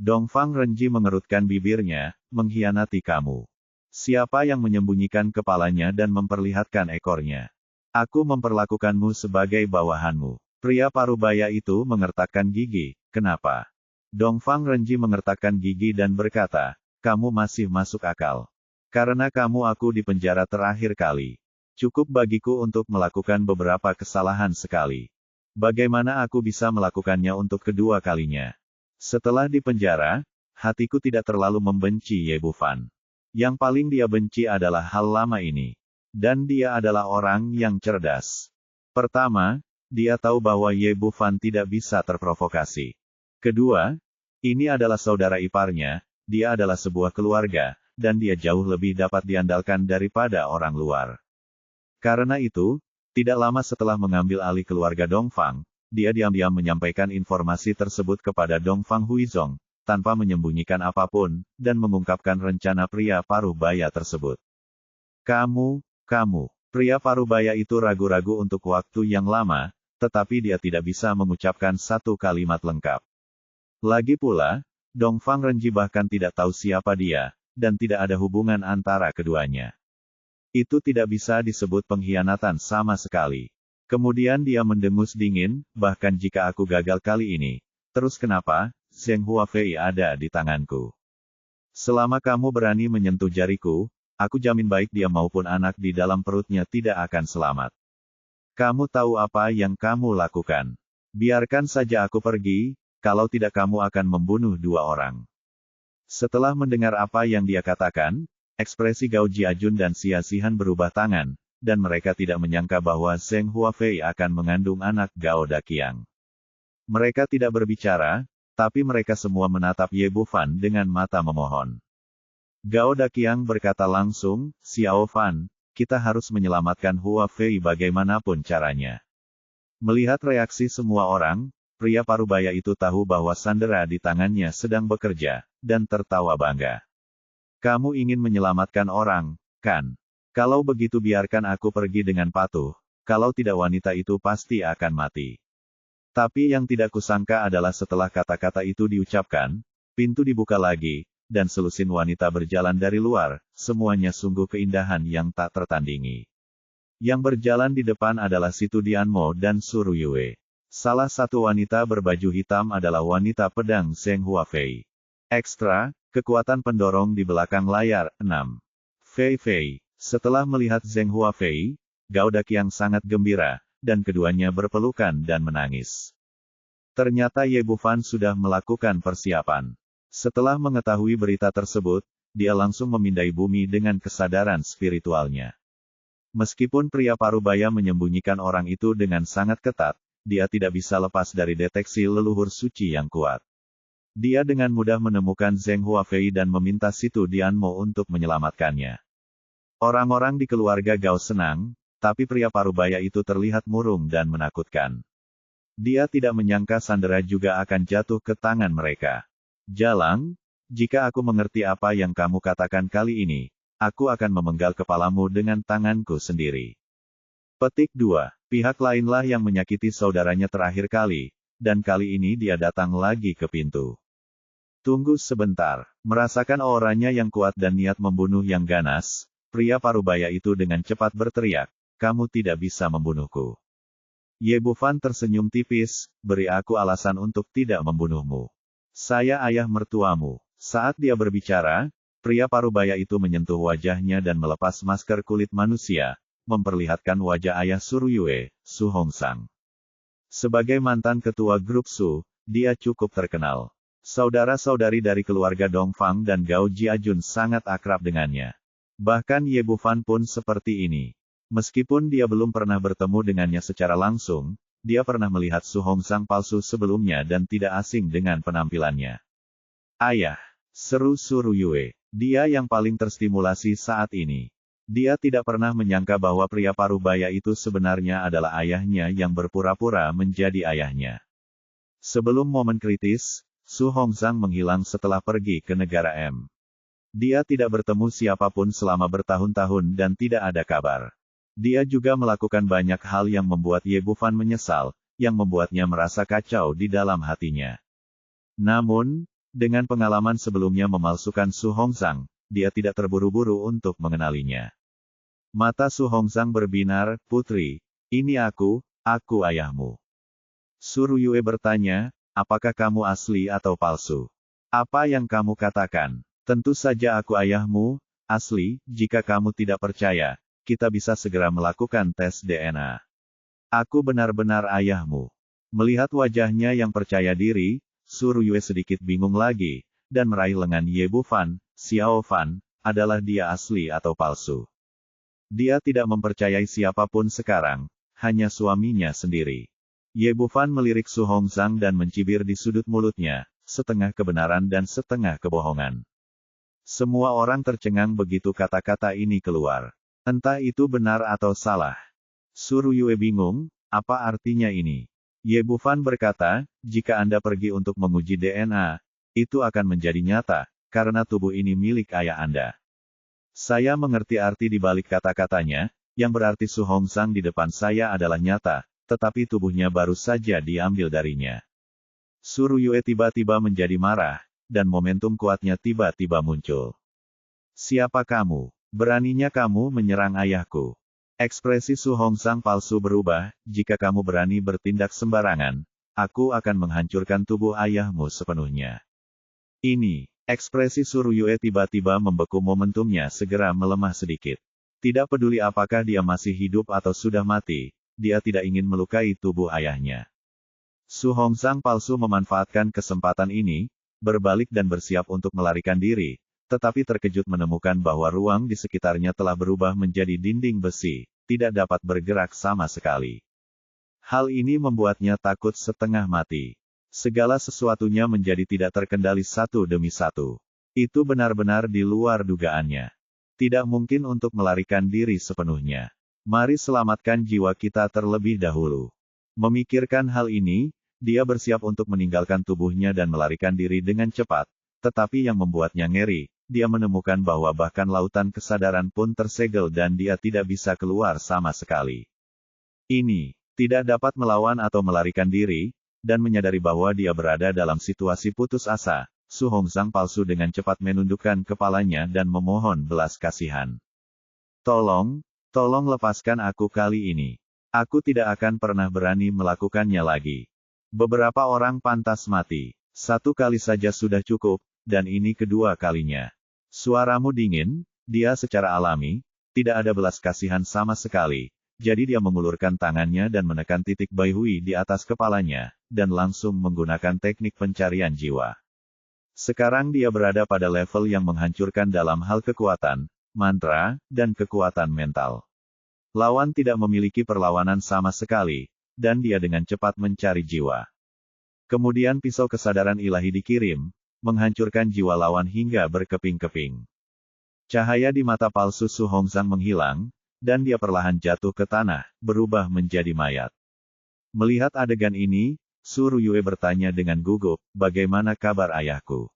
Dongfang Renji mengerutkan bibirnya, mengkhianati kamu. Siapa yang menyembunyikan kepalanya dan memperlihatkan ekornya? Aku memperlakukanmu sebagai bawahanmu. Pria parubaya itu mengertakkan gigi, kenapa? Dongfang Renji mengertakkan gigi dan berkata, kamu masih masuk akal. Karena kamu aku di penjara terakhir kali. Cukup bagiku untuk melakukan beberapa kesalahan sekali. Bagaimana aku bisa melakukannya untuk kedua kalinya? Setelah di penjara, hatiku tidak terlalu membenci Ye Bufan. Yang paling dia benci adalah hal lama ini. Dan dia adalah orang yang cerdas. Pertama, dia tahu bahwa Ye Bufan tidak bisa terprovokasi. Kedua, ini adalah saudara iparnya, dia adalah sebuah keluarga, dan dia jauh lebih dapat diandalkan daripada orang luar. Karena itu, tidak lama setelah mengambil alih keluarga Dongfang, dia diam-diam menyampaikan informasi tersebut kepada Dongfang Huizong, tanpa menyembunyikan apapun, dan mengungkapkan rencana pria parubaya tersebut. Kamu, pria parubaya itu ragu-ragu untuk waktu yang lama, tetapi dia tidak bisa mengucapkan satu kalimat lengkap. Lagi pula, Dongfang Renji bahkan tidak tahu siapa dia, dan tidak ada hubungan antara keduanya. Itu tidak bisa disebut pengkhianatan sama sekali. Kemudian dia mendengus dingin, bahkan jika aku gagal kali ini, terus kenapa, Zheng Huafei ada di tanganku. Selama kamu berani menyentuh jariku, aku jamin baik dia maupun anak di dalam perutnya tidak akan selamat. Kamu tahu apa yang kamu lakukan. Biarkan saja aku pergi, kalau tidak kamu akan membunuh 2 orang. Setelah mendengar apa yang dia katakan, ekspresi Gao Jiajun dan Xia Xihan berubah tangan, dan mereka tidak menyangka bahwa Zheng Huafei akan mengandung anak Gao Daqiang. Mereka tidak berbicara, tapi mereka semua menatap Ye Bufan dengan mata memohon. Gao Daqiang berkata langsung, "Xiao Fan, kita harus menyelamatkan Huafei bagaimanapun caranya." Melihat reaksi semua orang, pria parubaya itu tahu bahwa sandera di tangannya sedang bekerja, dan tertawa bangga. "Kamu ingin menyelamatkan orang, kan? Kalau begitu biarkan aku pergi dengan patuh, kalau tidak wanita itu pasti akan mati." Tapi yang tidak kusangka adalah setelah kata-kata itu diucapkan, pintu dibuka lagi, dan selusin wanita berjalan dari luar, semuanya sungguh keindahan yang tak tertandingi. Yang berjalan di depan adalah Situ Dianmo dan Suru Yue. Salah satu wanita berbaju hitam adalah wanita pedang Zheng Huafei. Ekstra, kekuatan pendorong di belakang layar, 6. Fei Fei. Setelah melihat Zheng Huafei, Gao Daqiang sangat gembira, dan keduanya berpelukan dan menangis. Ternyata Ye Bufan sudah melakukan persiapan. Setelah mengetahui berita tersebut, dia langsung memindai bumi dengan kesadaran spiritualnya. Meskipun pria parubaya menyembunyikan orang itu dengan sangat ketat, dia tidak bisa lepas dari deteksi leluhur suci yang kuat. Dia dengan mudah menemukan Zheng Huafei dan meminta Situ Dianmo untuk menyelamatkannya. Orang-orang di keluarga Gao senang, tapi pria parubaya itu terlihat murung dan menakutkan. Dia tidak menyangka sandera juga akan jatuh ke tangan mereka. "Jalang, jika aku mengerti apa yang kamu katakan kali ini, aku akan memenggal kepalamu dengan tanganku sendiri." Petik 2. Pihak lainlah yang menyakiti saudaranya terakhir kali, dan kali ini dia datang lagi ke pintu. "Tunggu sebentar." Merasakan auranya yang kuat dan niat membunuh yang ganas, pria parubaya itu dengan cepat berteriak, "Kamu tidak bisa membunuhku." Ye Bufan tersenyum tipis, "Beri aku alasan untuk tidak membunuhmu. Saya ayah mertuamu." Saat dia berbicara, pria parubaya itu menyentuh wajahnya dan melepas masker kulit manusia, memperlihatkan wajah ayah Suru Yue, Su Hongsang. Sebagai mantan ketua grup Su, dia cukup terkenal. Saudara-saudari dari keluarga Dongfang dan Gao Jiajun sangat akrab dengannya. Bahkan Ye Bufan pun seperti ini. Meskipun dia belum pernah bertemu dengannya secara langsung, dia pernah melihat Su Hongsang palsu sebelumnya dan tidak asing dengan penampilannya. "Ayah!" seru Suru Yue. Dia yang paling terstimulasi saat ini. Dia tidak pernah menyangka bahwa pria parubaya itu sebenarnya adalah ayahnya yang berpura-pura menjadi ayahnya. Sebelum momen kritis, Su Hongsang menghilang setelah pergi ke negara M. Dia tidak bertemu siapapun selama bertahun-tahun dan tidak ada kabar. Dia juga melakukan banyak hal yang membuat Ye Bufan menyesal, yang membuatnya merasa kacau di dalam hatinya. Namun, dengan pengalaman sebelumnya memalsukan Su Hongsang, dia tidak terburu-buru untuk mengenalinya. Mata Su Hongsang berbinar, "Putri, ini aku ayahmu." Suru Yue bertanya, "Apakah kamu asli atau palsu? Apa yang kamu katakan?" "Tentu saja aku ayahmu, asli. Jika kamu tidak percaya, kita bisa segera melakukan tes DNA. Aku benar-benar ayahmu." Melihat wajahnya yang percaya diri, Suru Yue sedikit bingung lagi, dan meraih lengan Ye Bufan, "Xiao Fan, adalah dia asli atau palsu?" Dia tidak mempercayai siapapun sekarang, hanya suaminya sendiri. Ye Bufan melirik Su Hongsang dan mencibir di sudut mulutnya, setengah kebenaran dan setengah kebohongan. Semua orang tercengang begitu kata-kata ini keluar. Entah itu benar atau salah. Suru Yue bingung, apa artinya ini? Ye Bufan berkata, "Jika Anda pergi untuk menguji DNA, itu akan menjadi nyata, karena tubuh ini milik ayah Anda." Saya mengerti arti di balik kata-katanya, yang berarti Su Hongsang di depan saya adalah nyata, tetapi tubuhnya baru saja diambil darinya. Suru Yue tiba-tiba menjadi marah, dan momentum kuatnya tiba-tiba muncul. "Siapa kamu? Beraninya kamu menyerang ayahku?" Ekspresi Su Hongsang palsu berubah, "Jika kamu berani bertindak sembarangan, aku akan menghancurkan tubuh ayahmu sepenuhnya." Ini, ekspresi Suru Yue tiba-tiba membeku, momentumnya segera melemah sedikit. Tidak peduli apakah dia masih hidup atau sudah mati, dia tidak ingin melukai tubuh ayahnya. Su Hongzhang palsu memanfaatkan kesempatan ini, berbalik dan bersiap untuk melarikan diri, tetapi terkejut menemukan bahwa ruang di sekitarnya telah berubah menjadi dinding besi, tidak dapat bergerak sama sekali. Hal ini membuatnya takut setengah mati. Segala sesuatunya menjadi tidak terkendali satu demi satu. Itu benar-benar di luar dugaannya. Tidak mungkin untuk melarikan diri sepenuhnya. Mari selamatkan jiwa kita terlebih dahulu. Memikirkan hal ini, dia bersiap untuk meninggalkan tubuhnya dan melarikan diri dengan cepat, tetapi yang membuatnya ngeri, dia menemukan bahwa bahkan lautan kesadaran pun tersegel dan dia tidak bisa keluar sama sekali. Ini, tidak dapat melawan atau melarikan diri, dan menyadari bahwa dia berada dalam situasi putus asa, Su Hongzhang palsu dengan cepat menundukkan kepalanya dan memohon belas kasihan. Tolong lepaskan aku kali ini. Aku tidak akan pernah berani melakukannya lagi. Beberapa orang pantas mati. Satu kali saja sudah cukup, dan ini kedua kalinya. Suaramu dingin, dia secara alami, tidak ada belas kasihan sama sekali. Jadi dia mengulurkan tangannya dan menekan titik Baihui di atas kepalanya, dan langsung menggunakan teknik pencarian jiwa. Sekarang dia berada pada level yang menghancurkan dalam hal kekuatan, mantra, dan kekuatan mental. Lawan tidak memiliki perlawanan sama sekali, dan dia dengan cepat mencari jiwa. Kemudian pisau kesadaran ilahi dikirim, menghancurkan jiwa lawan hingga berkeping-keping. Cahaya di mata palsu Su Hongzhang menghilang, dan dia perlahan jatuh ke tanah, berubah menjadi mayat. Melihat adegan ini, Su Ruyue bertanya dengan gugup, bagaimana kabar ayahku?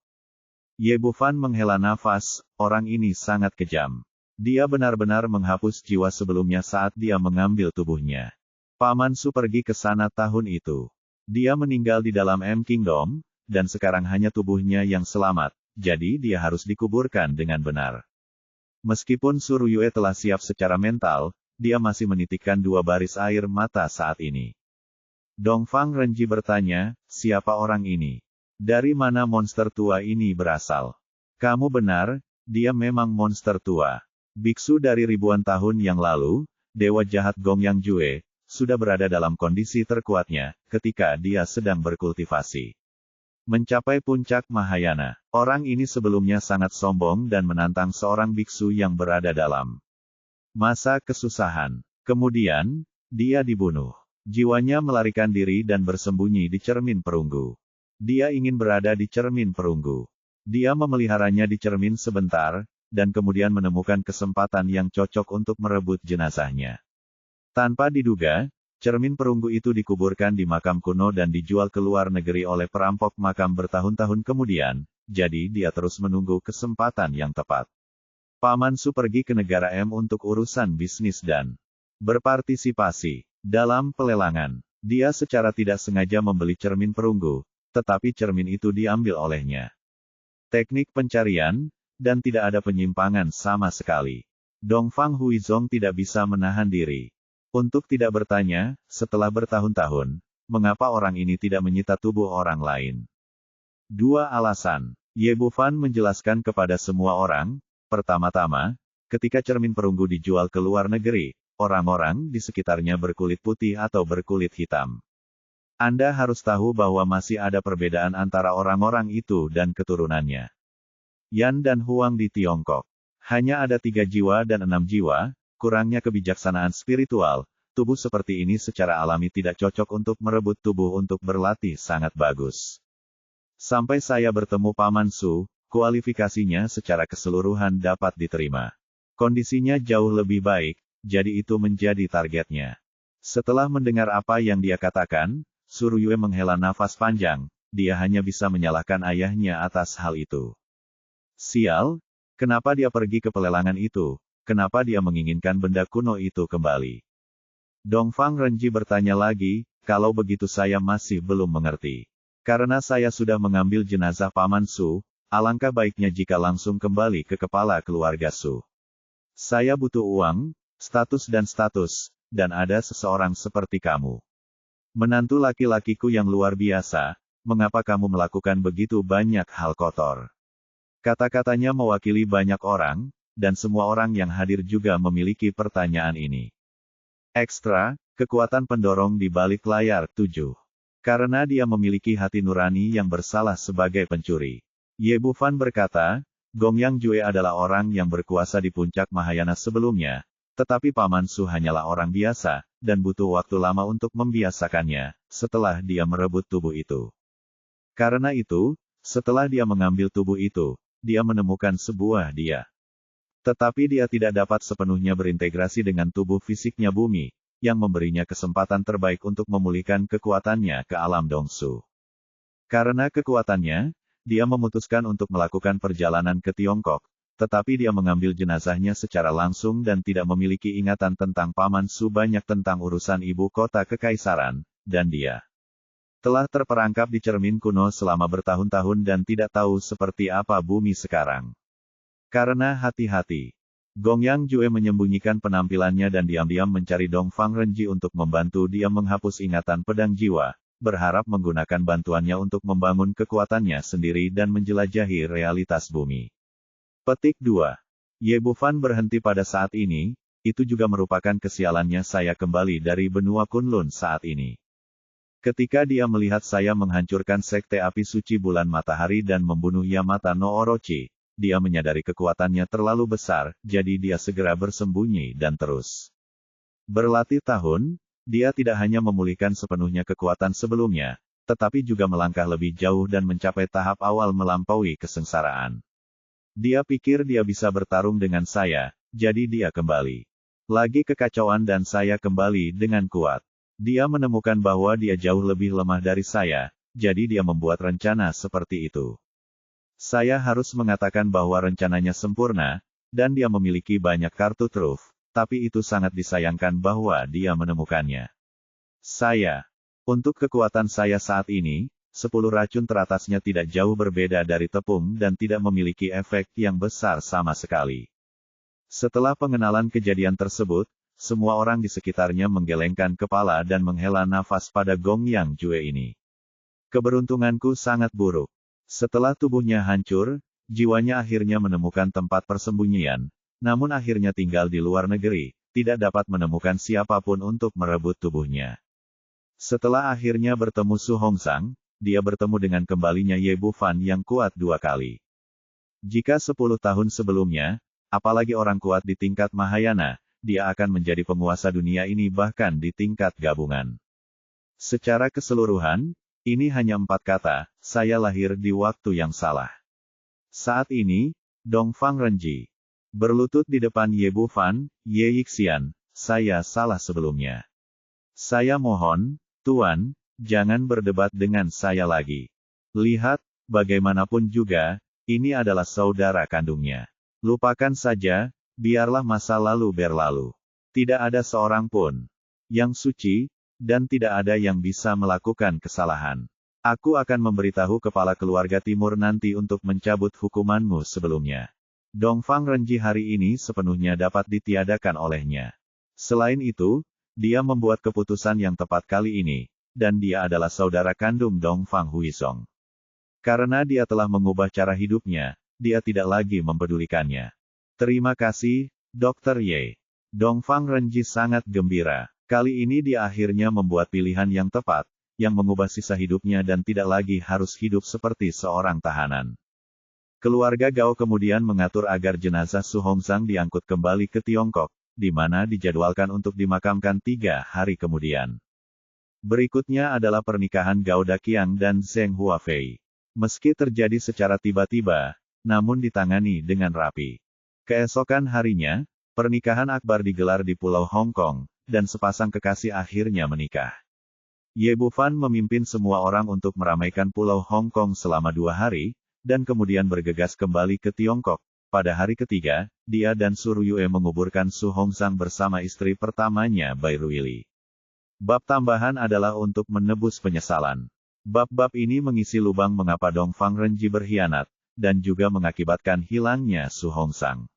Ye Bufan menghela nafas, orang ini sangat kejam. Dia benar-benar menghapus jiwa sebelumnya saat dia mengambil tubuhnya. Paman Su pergi ke sana tahun itu. Dia meninggal di dalam M Kingdom, dan sekarang hanya tubuhnya yang selamat, jadi dia harus dikuburkan dengan benar. Meskipun Su Ruyue telah siap secara mental, dia masih menitikkan 2 baris air mata saat ini. Dongfang Renji bertanya, siapa orang ini? Dari mana monster tua ini berasal? Kamu benar, dia memang monster tua. Biksu dari ribuan tahun yang lalu, Dewa Jahat Gong Yang Jue, sudah berada dalam kondisi terkuatnya, ketika dia sedang berkultivasi. Mencapai puncak Mahayana, orang ini sebelumnya sangat sombong dan menantang seorang biksu yang berada dalam masa kesusahan. Kemudian, dia dibunuh. Jiwanya melarikan diri dan bersembunyi di cermin perunggu. Dia ingin berada di cermin perunggu. Dia memeliharanya di cermin sebentar, dan kemudian menemukan kesempatan yang cocok untuk merebut jenazahnya. Tanpa diduga, cermin perunggu itu dikuburkan di makam kuno dan dijual ke luar negeri oleh perampok makam bertahun-tahun kemudian, jadi dia terus menunggu kesempatan yang tepat. Paman Su pergi ke negara M untuk urusan bisnis dan berpartisipasi dalam pelelangan. Dia secara tidak sengaja membeli cermin perunggu, tetapi cermin itu diambil olehnya. Teknik pencarian, dan tidak ada penyimpangan sama sekali. Dongfang Huizong tidak bisa menahan diri untuk tidak bertanya, setelah bertahun-tahun, mengapa orang ini tidak menyita tubuh orang lain? 2 alasan. Ye Bufan menjelaskan kepada semua orang, pertama-tama, ketika cermin perunggu dijual ke luar negeri, orang-orang di sekitarnya berkulit putih atau berkulit hitam. Anda harus tahu bahwa masih ada perbedaan antara orang-orang itu dan keturunannya. Yan dan Huang di Tiongkok. Hanya ada 3 jiwa dan 6 jiwa, kurangnya kebijaksanaan spiritual, tubuh seperti ini secara alami tidak cocok untuk merebut tubuh untuk berlatih sangat bagus. Sampai saya bertemu Paman Su, kualifikasinya secara keseluruhan dapat diterima. Kondisinya jauh lebih baik, jadi itu menjadi targetnya. Setelah mendengar apa yang dia katakan, Su Ruyue menghela nafas panjang, dia hanya bisa menyalahkan ayahnya atas hal itu. Sial, kenapa dia pergi ke pelelangan itu? Kenapa dia menginginkan benda kuno itu kembali? Dongfang Renji bertanya lagi, kalau begitu saya masih belum mengerti. Karena saya sudah mengambil jenazah Paman Su, alangkah baiknya jika langsung kembali ke kepala keluarga Su. Saya butuh uang, status, dan ada seseorang seperti kamu. Menantu laki-lakiku yang luar biasa, mengapa kamu melakukan begitu banyak hal kotor? Kata-katanya mewakili banyak orang, dan semua orang yang hadir juga memiliki pertanyaan ini. Ekstra, kekuatan pendorong di balik layar 7. Karena dia memiliki hati nurani yang bersalah sebagai pencuri. Ye Bufan berkata, Gong Yang Jue adalah orang yang berkuasa di puncak Mahayana sebelumnya, tetapi Paman Su hanyalah orang biasa, dan butuh waktu lama untuk membiasakannya, setelah dia merebut tubuh itu. Karena itu, setelah dia mengambil tubuh itu, dia menemukan sebuah dia. Tetapi dia tidak dapat sepenuhnya berintegrasi dengan tubuh fisiknya bumi, yang memberinya kesempatan terbaik untuk memulihkan kekuatannya ke alam Dongsu. Karena kekuatannya, dia memutuskan untuk melakukan perjalanan ke Tiongkok, tetapi dia mengambil jenazahnya secara langsung dan tidak memiliki ingatan tentang Paman Su banyak tentang urusan ibu kota kekaisaran, dan dia telah terperangkap di cermin kuno selama bertahun-tahun dan tidak tahu seperti apa bumi sekarang. Karena hati-hati, Gong Yang Jue menyembunyikan penampilannya dan diam-diam mencari Dongfang Renji untuk membantu dia menghapus ingatan pedang jiwa, berharap menggunakan bantuannya untuk membangun kekuatannya sendiri dan menjelajahi realitas bumi. Petik 2. Ye Bufan berhenti pada saat ini, itu juga merupakan kesialannya saya kembali dari benua Kunlun saat ini. Ketika dia melihat saya menghancurkan sekte api suci bulan matahari dan membunuh Yamata no Orochi, dia menyadari kekuatannya terlalu besar, jadi dia segera bersembunyi dan terus berlatih tahun. Dia tidak hanya memulihkan sepenuhnya kekuatan sebelumnya, tetapi juga melangkah lebih jauh dan mencapai tahap awal melampaui kesengsaraan. Dia pikir dia bisa bertarung dengan saya, jadi dia kembali lagi kekacauan dan saya kembali dengan kuat. Dia menemukan bahwa dia jauh lebih lemah dari saya, jadi dia membuat rencana seperti itu. Saya harus mengatakan bahwa rencananya sempurna, dan dia memiliki banyak kartu truf, tapi itu sangat disayangkan bahwa dia menemukannya. Untuk kekuatan saya saat ini, 10 racun teratasnya tidak jauh berbeda dari tepung dan tidak memiliki efek yang besar sama sekali. Setelah pengenalan kejadian tersebut, semua orang di sekitarnya menggelengkan kepala dan menghela nafas pada Gong Yang Jue ini. Keberuntunganku sangat buruk. Setelah tubuhnya hancur, jiwanya akhirnya menemukan tempat persembunyian, namun akhirnya tinggal di luar negeri, tidak dapat menemukan siapapun untuk merebut tubuhnya. Setelah akhirnya bertemu Su Hongzang, dia bertemu dengan kembalinya Ye Bufan yang kuat 2 kali. Jika 10 tahun sebelumnya, apalagi orang kuat di tingkat Mahayana, dia akan menjadi penguasa dunia ini bahkan di tingkat gabungan. Secara keseluruhan, ini hanya 4 kata, saya lahir di waktu yang salah. Saat ini, Dongfang Renji berlutut di depan Ye Bufan, Ye Yixian, saya salah sebelumnya. Saya mohon, Tuan, jangan berdebat dengan saya lagi. Lihat, bagaimanapun juga, ini adalah saudara kandungnya. Lupakan saja, biarlah masa lalu berlalu. Tidak ada seorang pun yang suci, dan tidak ada yang bisa melakukan kesalahan. Aku akan memberitahu kepala keluarga timur nanti untuk mencabut hukumanmu sebelumnya. Dongfang Renji hari ini sepenuhnya dapat ditiadakan olehnya. Selain itu, dia membuat keputusan yang tepat kali ini, dan dia adalah saudara kandung Dongfang Huizong. Karena dia telah mengubah cara hidupnya, dia tidak lagi mempedulikannya. Terima kasih, Dr. Ye. Dongfang Renji sangat gembira. Kali ini dia akhirnya membuat pilihan yang tepat, yang mengubah sisa hidupnya dan tidak lagi harus hidup seperti seorang tahanan. Keluarga Gao kemudian mengatur agar jenazah Su Hongzang diangkut kembali ke Tiongkok, di mana dijadwalkan untuk dimakamkan 3 hari kemudian. Berikutnya adalah pernikahan Gao Daqiang dan Zheng Huafei. Meski terjadi secara tiba-tiba, namun ditangani dengan rapi. Keesokan harinya, pernikahan akbar digelar di Pulau Hong Kong, dan sepasang kekasih akhirnya menikah. Ye Bufan memimpin semua orang untuk meramaikan Pulau Hong Kong selama 2 hari, dan kemudian bergegas kembali ke Tiongkok. Pada hari ketiga, dia dan Su Ruyue menguburkan Su Hongzang bersama istri pertamanya Bai Ruili. Bab tambahan adalah untuk menebus penyesalan. Bab-bab ini mengisi lubang mengapa Dongfang Renji berkhianat, dan juga mengakibatkan hilangnya Su Hongzang.